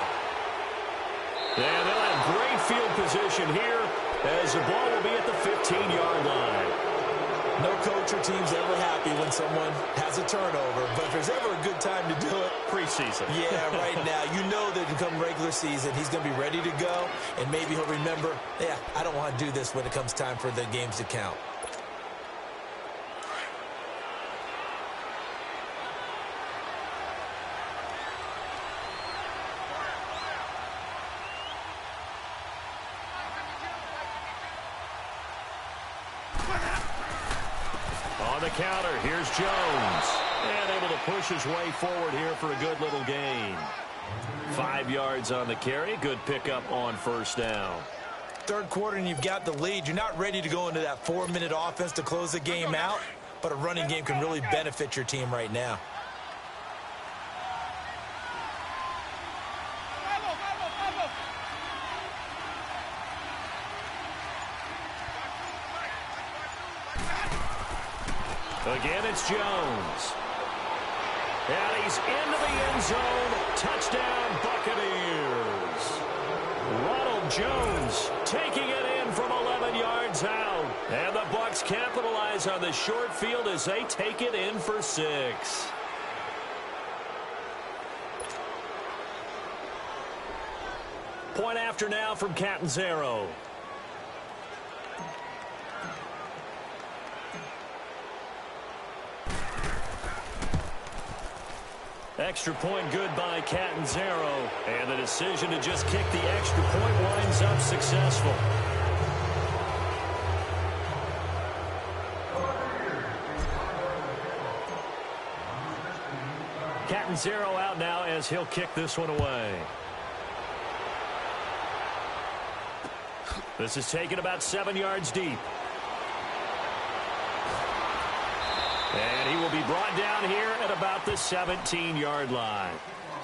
And they'll have great field position here as the ball will be at the 15-yard line. No coach or team's ever happy when someone has a turnover, but if there's ever a good time to do it, preseason. Yeah, right now. You know that come regular season, he's going to be ready to go, and maybe he'll remember, yeah, I don't want to do this when it comes time for the games to count. The counter, here's Jones. And able to push his way forward here for a good little gain. 5 yards on the carry. Good pickup on 1st down. 3rd quarter and you've got the lead. You're not ready to go into that 4-minute offense to close the game out, but a running game can really benefit your team right now. Again, it's Jones. And he's into the end zone. Touchdown, Buccaneers. Ronald Jones taking it in from 11 yards out. And the Bucs capitalize on the short field as they take it in for 6. Point after now from Catanzaro. Extra point good by Catanzaro. And the decision to just kick the extra point winds up successful. Catanzaro out now as he'll kick this one away. This is taken about 7 yards deep. And he will be brought down here at about the 17-yard line.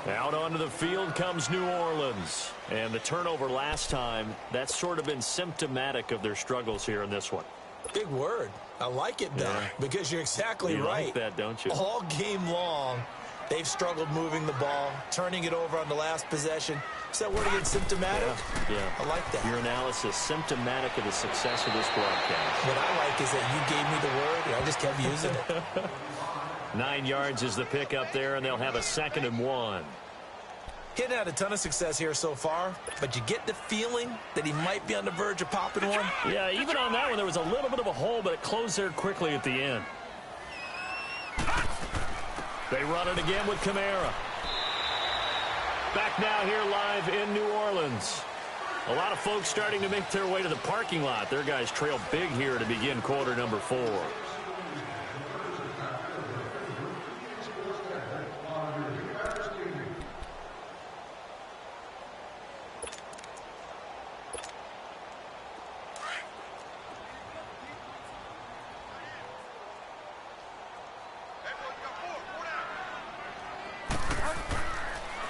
Out onto the field comes New Orleans. And the turnover last time, that's sort of been symptomatic of their struggles here in this one. Big word. I like it, though, because you're exactly you right. Like that, don't you? All game long, They've struggled moving the ball, turning it over on the last possession. Is that word again, symptomatic? Yeah. I like that. Your analysis, symptomatic of the success of this broadcast. What I like is that you gave me the word, and I just kept using it. 9 yards is the pickup there, and they'll have a 2nd and 1. He had a ton of success here so far, but you get the feeling that he might be on the verge of popping one. Yeah, even on that one, there was a little bit of a hole, but it closed there quickly at the end. They run it again with Kamara. Back now here live in New Orleans. A lot of folks starting to make their way to the parking lot. Their guys trail big here to begin quarter number 4.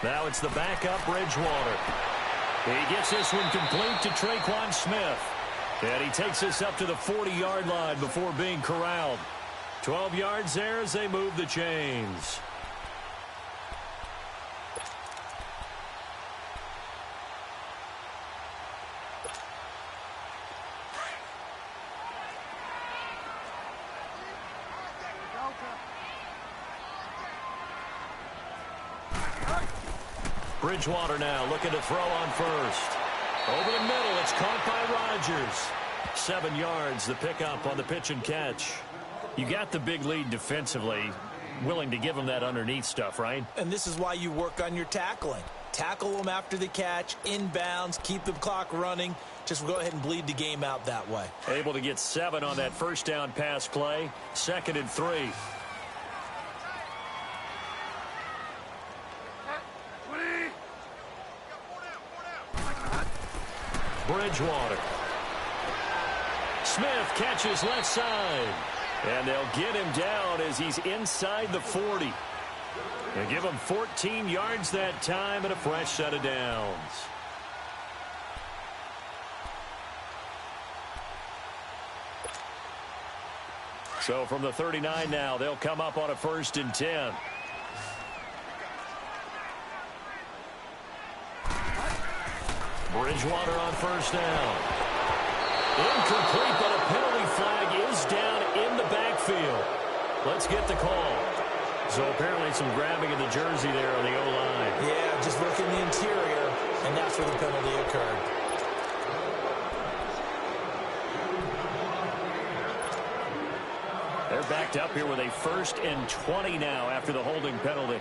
Now it's the backup, Bridgewater. He gets this one complete to Traquan Smith. And he takes this up to the 40-yard line before being corralled. 12 yards there as they move the chains. Bridgewater now looking to throw on first. Over the middle, it's caught by Rodgers. 7 yards, the pickup on the pitch and catch. You got the big lead defensively, willing to give them that underneath stuff, right? And this is why you work on your tackling. Tackle them after the catch, inbounds, keep the clock running. Just go ahead and bleed the game out that way. Able to get 7 on that first down pass play. 2nd and 3. Bridgewater. Smith catches left side. And they'll get him down as he's inside the 40. They give him 14 yards that time and a fresh set of downs. So from the 39 now, they'll come up on a 1st and 10. Bridgewater on first down. Incomplete, but a penalty flag is down in the backfield. Let's get the call. So apparently some grabbing of the jersey there on the O-line. Yeah, just look in the interior, and that's where the penalty occurred. They're backed up here with a 1st and 20 now after the holding penalty.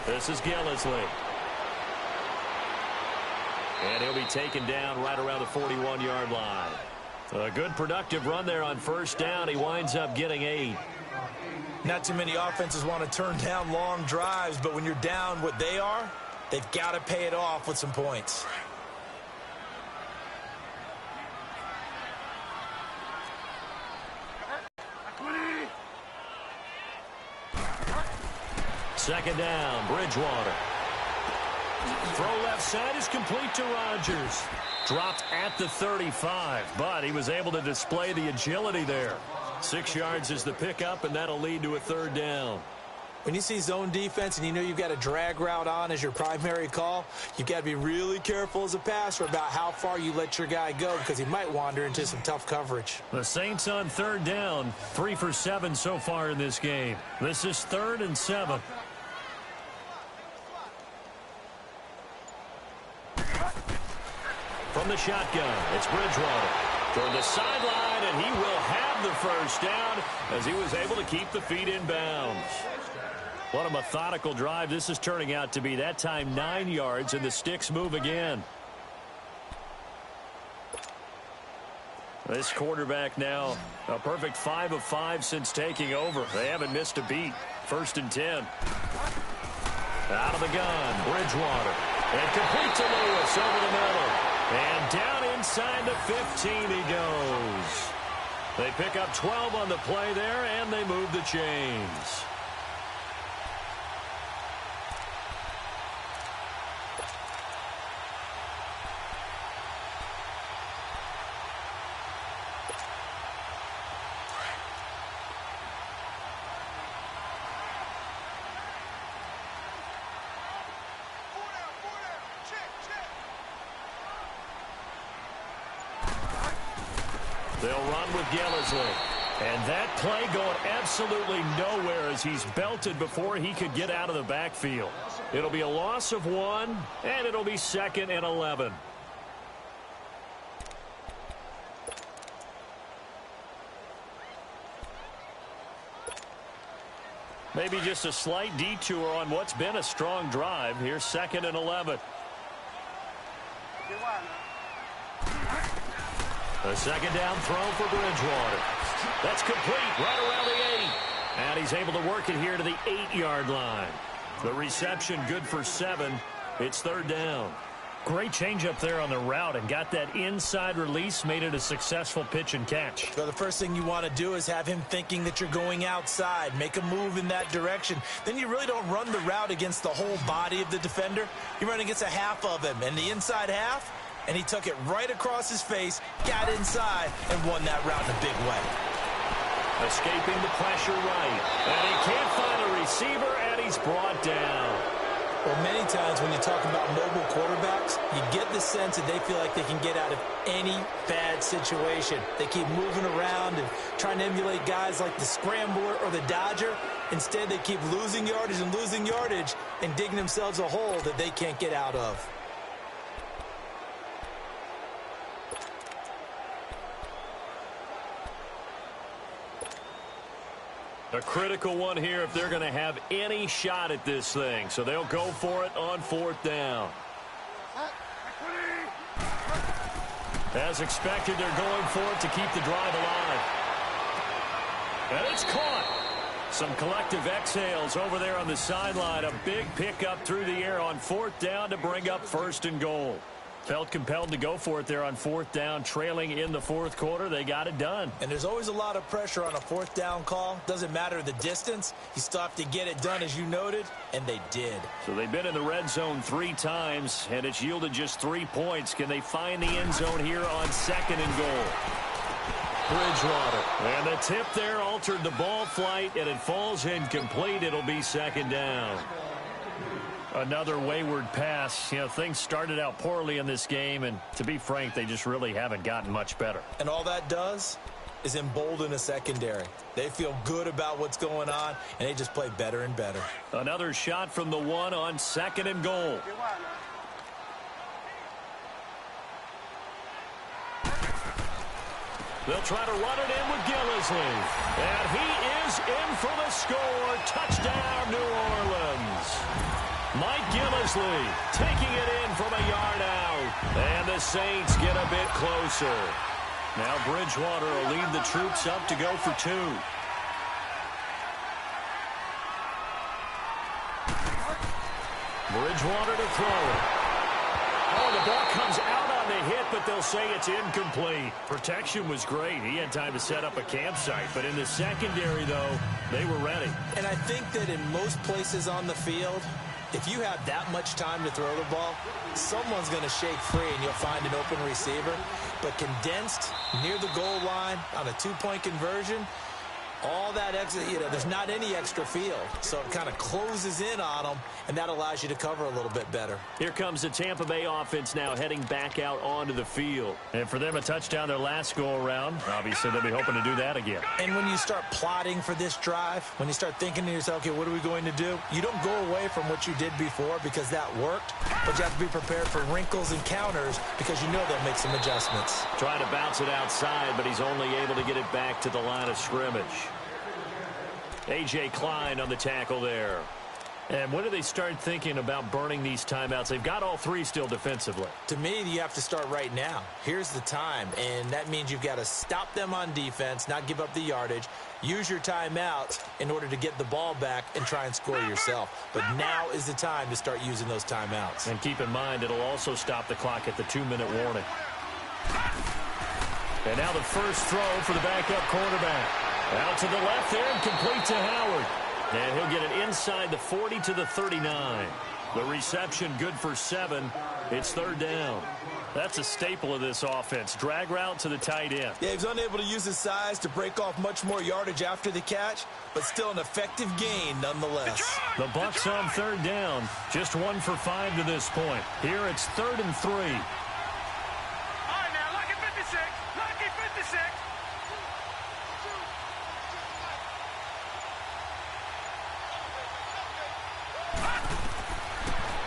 This is Gillisley. And he'll be taken down right around the 41-yard line. A good productive run there on first down. He winds up getting 8. Not too many offenses want to turn down long drives, but when you're down what they are, they've got to pay it off with some points. Second down, Bridgewater. Throw left side is complete to Rodgers. Dropped at the 35, but he was able to display the agility there. 6 yards is the pickup, and that'll lead to a 3rd down. When you see zone defense and you know you've got a drag route on as your primary call, you've got to be really careful as a passer about how far you let your guy go because he might wander into some tough coverage. The Saints on 3rd down, 3 for 7 so far in this game. This is 3rd and 7. From the shotgun, it's Bridgewater. Toward the sideline, and he will have the first down as he was able to keep the feet in bounds. What a methodical drive this is turning out to be. That time 9 yards, and the sticks move again. This quarterback now a perfect 5 of 5 since taking over. They haven't missed a beat. 1st and 10. Out of the gun, Bridgewater. And complete to Lewis over the middle. And down inside the 15 he goes. They pick up 12 on the play there, and they move the chains. They'll run with Gillisley. And that play going absolutely nowhere as he's belted before he could get out of the backfield. It'll be a loss of 1, and it'll be 2nd and 11. Maybe just a slight detour on what's been a strong drive. Here's 2nd and 11. A second down throw for Bridgewater. That's complete right around the 8. And he's able to work it here to the 8-yard line. The reception good for 7. It's 3rd down. Great change up there on the route and got that inside release, made it a successful pitch and catch. So the first thing you want to do is have him thinking that you're going outside, make a move in that direction. Then you really don't run the route against the whole body of the defender. You run against a half of him, and the inside half, and he took it right across his face, got inside, and won that route in a big way. Escaping the pressure right. And he can't find a receiver, and he's brought down. Well, many times when you talk about mobile quarterbacks, you get the sense that they feel like they can get out of any bad situation. They keep moving around and trying to emulate guys like the Scrambler or the Dodger. Instead, they keep losing yardage and digging themselves a hole that they can't get out of. A critical one here if they're going to have any shot at this thing. So they'll go for it on 4th down. As expected, they're going for it to keep the drive alive. And it's caught. Some collective exhales over there on the sideline. A big pickup through the air on 4th down to bring up 1st and goal. Felt compelled to go for it there on 4th down, trailing in the 4th quarter. They got it done. And there's always a lot of pressure on a 4th down call. Doesn't matter the distance. You still have to get it done, as you noted, and they did. So they've been in the red zone 3 times, and it's yielded just 3 points. Can they find the end zone here on 2nd and goal? Bridgewater. And the tip there altered the ball flight, and it falls incomplete. It'll be 2nd down. Another wayward pass. You know, things started out poorly in this game, and to be frank, they just really haven't gotten much better. And all that does is embolden a secondary. They feel good about what's going on, and they just play better and better. Another shot from the 1 on 2nd and goal. They'll try to run it in with Gillisley. And he is in for the score. Touchdown, New Orleans. Mike Gillisley taking it in from a yard out. And the Saints get a bit closer. Now Bridgewater will lead the troops up to go for 2. Bridgewater to throw it. Oh, the ball comes out on the hit, but they'll say it's incomplete. Protection was great. He had time to set up a campsite. But in the secondary, though, they were ready. And I think that in most places on the field, if you have that much time to throw the ball, someone's going to shake free and you'll find an open receiver. But condensed near the goal line on a 2-point conversion, all that extra, there's not any extra field. So it kind of closes in on them, and that allows you to cover a little bit better. Here comes the Tampa Bay offense now heading back out onto the field. And for them, a touchdown their last go-around. Obviously, they'll be hoping to do that again. And when you start plotting for this drive, when you start thinking to yourself, okay, what are we going to do? You don't go away from what you did before because that worked, but you have to be prepared for wrinkles and counters because you know they'll make some adjustments. Trying to bounce it outside, but he's only able to get it back to the line of scrimmage. A.J. Klein on the tackle there. And when do they start thinking about burning these timeouts? They've got all 3 still defensively. To me, you have to start right now. Here's the time, and that means you've got to stop them on defense, not give up the yardage, use your timeouts in order to get the ball back and try and score yourself. But now is the time to start using those timeouts. And keep in mind, it'll also stop the clock at the 2-minute warning. And now the first throw for the backup quarterback. Out to the left there and complete to Howard. And he'll get it inside the 40 to the 39. The reception good for 7. It's 3rd down. That's a staple of this offense. Drag route to the tight end. Yeah, he's unable to use his size to break off much more yardage after the catch, but still an effective gain nonetheless. The Bucs on 3rd down. Just 1 for 5 to this point. Here it's 3rd and 3. All right, now, lucky 56. Lucky 56.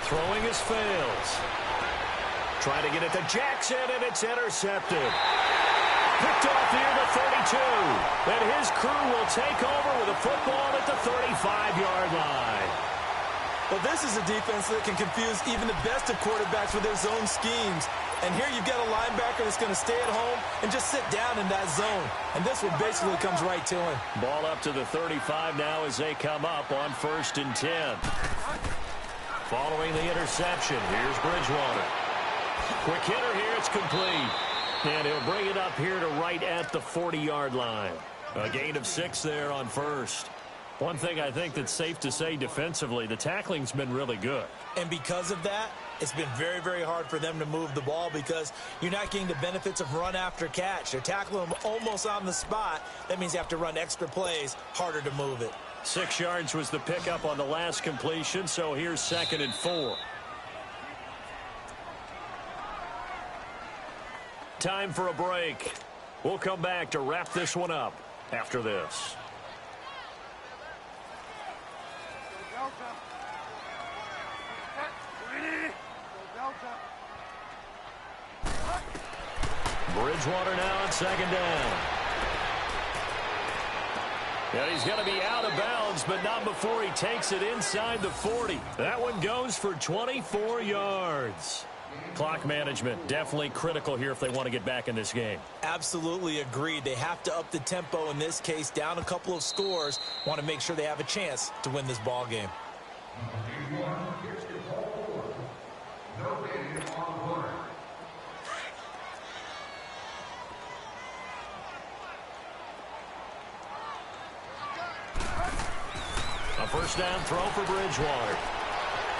Throwing his fails. Trying to get it to Jackson, and it's intercepted. Picked off near the 32. And his crew will take over with a football at the 35-yard line. Well, this is a defense that can confuse even the best of quarterbacks with their zone schemes. And here you've got a linebacker that's going to stay at home and just sit down in that zone. And this one basically comes right to him. Ball up to the 35 now as they come up on 1st and 10. Following the interception, here's Bridgewater. Quick hitter here, it's complete. And he'll bring it up here to right at the 40-yard line. A gain of 6 there on 1st. One thing I think that's safe to say defensively, the tackling's been really good. And because of that, it's been very, very hard for them to move the ball because you're not getting the benefits of run after catch. They're tackling them almost on the spot. That means you have to run extra plays, harder to move it. 6 yards was the pickup on the last completion, so here's 2nd and 4. Time for a break. We'll come back to wrap this one up after this. Bridgewater now on 2nd down. And he's going to be out of bounds, but not before he takes it inside the 40. That one goes for 24 yards. Clock management definitely critical here if they want to get back in this game. Absolutely agreed. They have to up the tempo in this case, down a couple of scores. Want to make sure they have a chance to win this ball game. A first down throw for Bridgewater.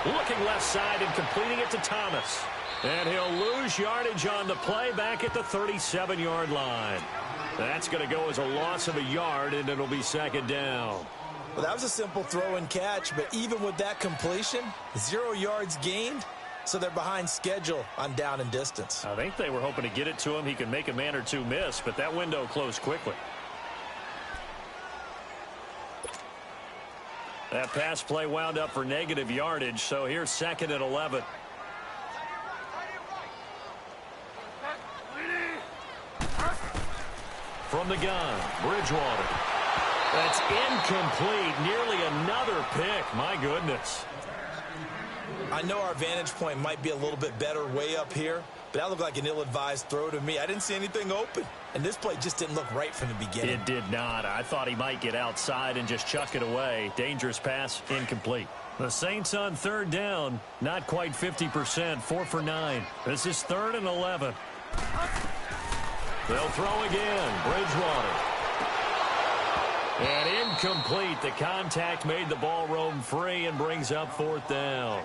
Looking left side and completing it to Thomas. And he'll lose yardage on the play back at the 37-yard line. That's going to go as a loss of a yard, and it'll be 2nd down. Well, that was a simple throw and catch, but even with that completion, 0 yards gained, so they're behind schedule on down and distance. I think they were hoping to get it to him. He could make a man or two miss, but that window closed quickly. That pass play wound up for negative yardage, so here's 2nd and 11. From the gun, Bridgewater. That's incomplete. Nearly another pick. My goodness. I know our vantage point might be a little bit better way up here, but that looked like an ill-advised throw to me. I didn't see anything open, and this play just didn't look right from the beginning. It did not. I thought he might get outside and just chuck it away. Dangerous pass, incomplete. The Saints on 3rd down, not quite 50%, 4 for 9. This is 3rd and 11. They'll throw again. Bridgewater. And incomplete. The contact made the ball roam free and brings up 4th down.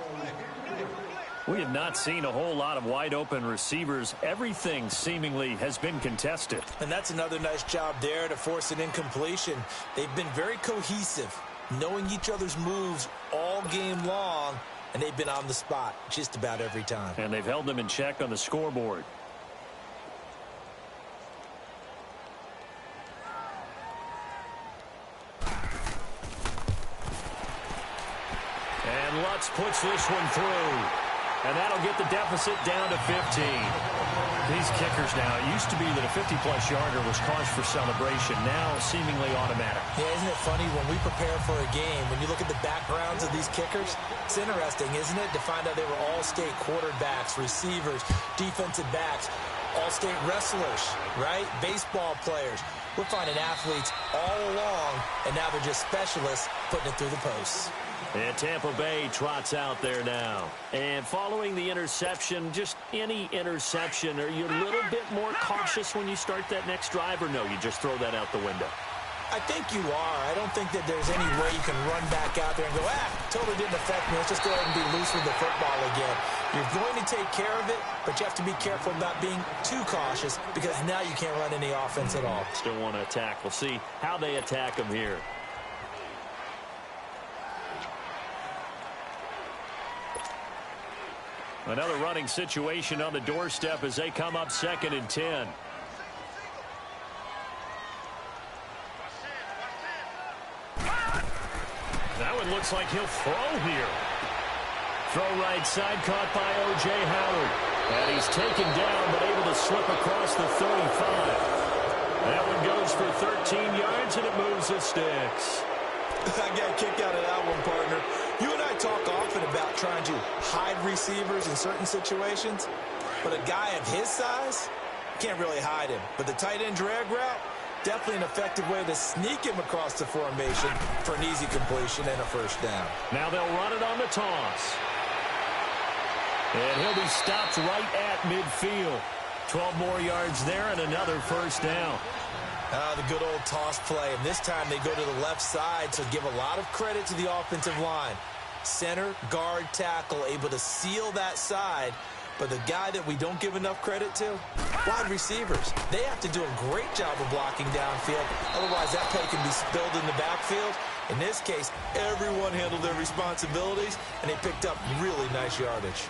We have not seen a whole lot of wide open receivers. Everything seemingly has been contested. And that's another nice job there to force an incompletion. They've been very cohesive, knowing each other's moves all game long, and they've been on the spot just about every time. And they've held them in check on the scoreboard. And Lutz puts this one through. And that'll get the deficit down to 15. These kickers now, it used to be that a 50-plus yarder was cause for celebration. Now seemingly automatic. Yeah, isn't it funny when we prepare for a game, when you look at the backgrounds of these kickers, it's interesting, isn't it, to find out they were all-state quarterbacks, receivers, defensive backs, all-state wrestlers, right? Baseball players. We're finding athletes all along, and now they're just specialists putting it through the posts. And Tampa Bay trots out there now. And following the interception, just any interception, are you a little bit more cautious when you start that next drive, or no, you just throw that out the window? I think you are. I don't think that there's any way you can run back out there and go, totally didn't affect me. Let's just go ahead and be loose with the football again. You're going to take care of it, but you have to be careful about being too cautious because now you can't run any offense at all. Still want to attack. We'll see how they attack them here. Another running situation on the doorstep as they come up 2nd and 10. That one looks like he'll throw here. Throw right side, caught by O.J. Howard. And he's taken down, but able to slip across the 35. That one goes for 13 yards, and it moves the sticks. I got a kick out of that one, partner. You and I talk often about trying to hide receivers in certain situations, but a guy of his size can't really hide him. But the tight end drag route, definitely an effective way to sneak him across the formation for an easy completion and a first down. Now they'll run it on the toss. And he'll be stopped right at midfield. 12 more yards there and another first down. The good old toss play. And this time they go to the left side, so give a lot of credit to the offensive line. Center, guard, tackle, able to seal that side. But the guy that we don't give enough credit to, wide receivers. They have to do a great job of blocking downfield. Otherwise, that play can be spilled in the backfield. In this case, everyone handled their responsibilities, and they picked up really nice yardage.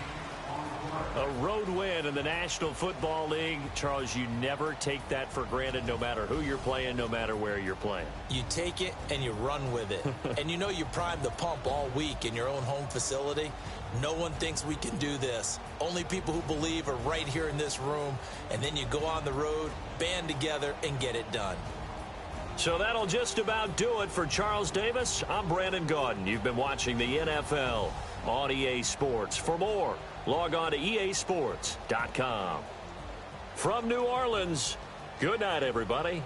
A road win in the National Football League. Charles, you never take that for granted, no matter who you're playing, no matter where you're playing. You take it and you run with it. And you know you primed the pump all week in your own home facility. No one thinks we can do this. Only people who believe are right here in this room. And then you go on the road, band together, and get it done. So that'll just about do it for Charles Davis. I'm Brandon Gaudin. You've been watching the NFL on EA Sports. For more, log on to easports.com. From New Orleans, good night, everybody.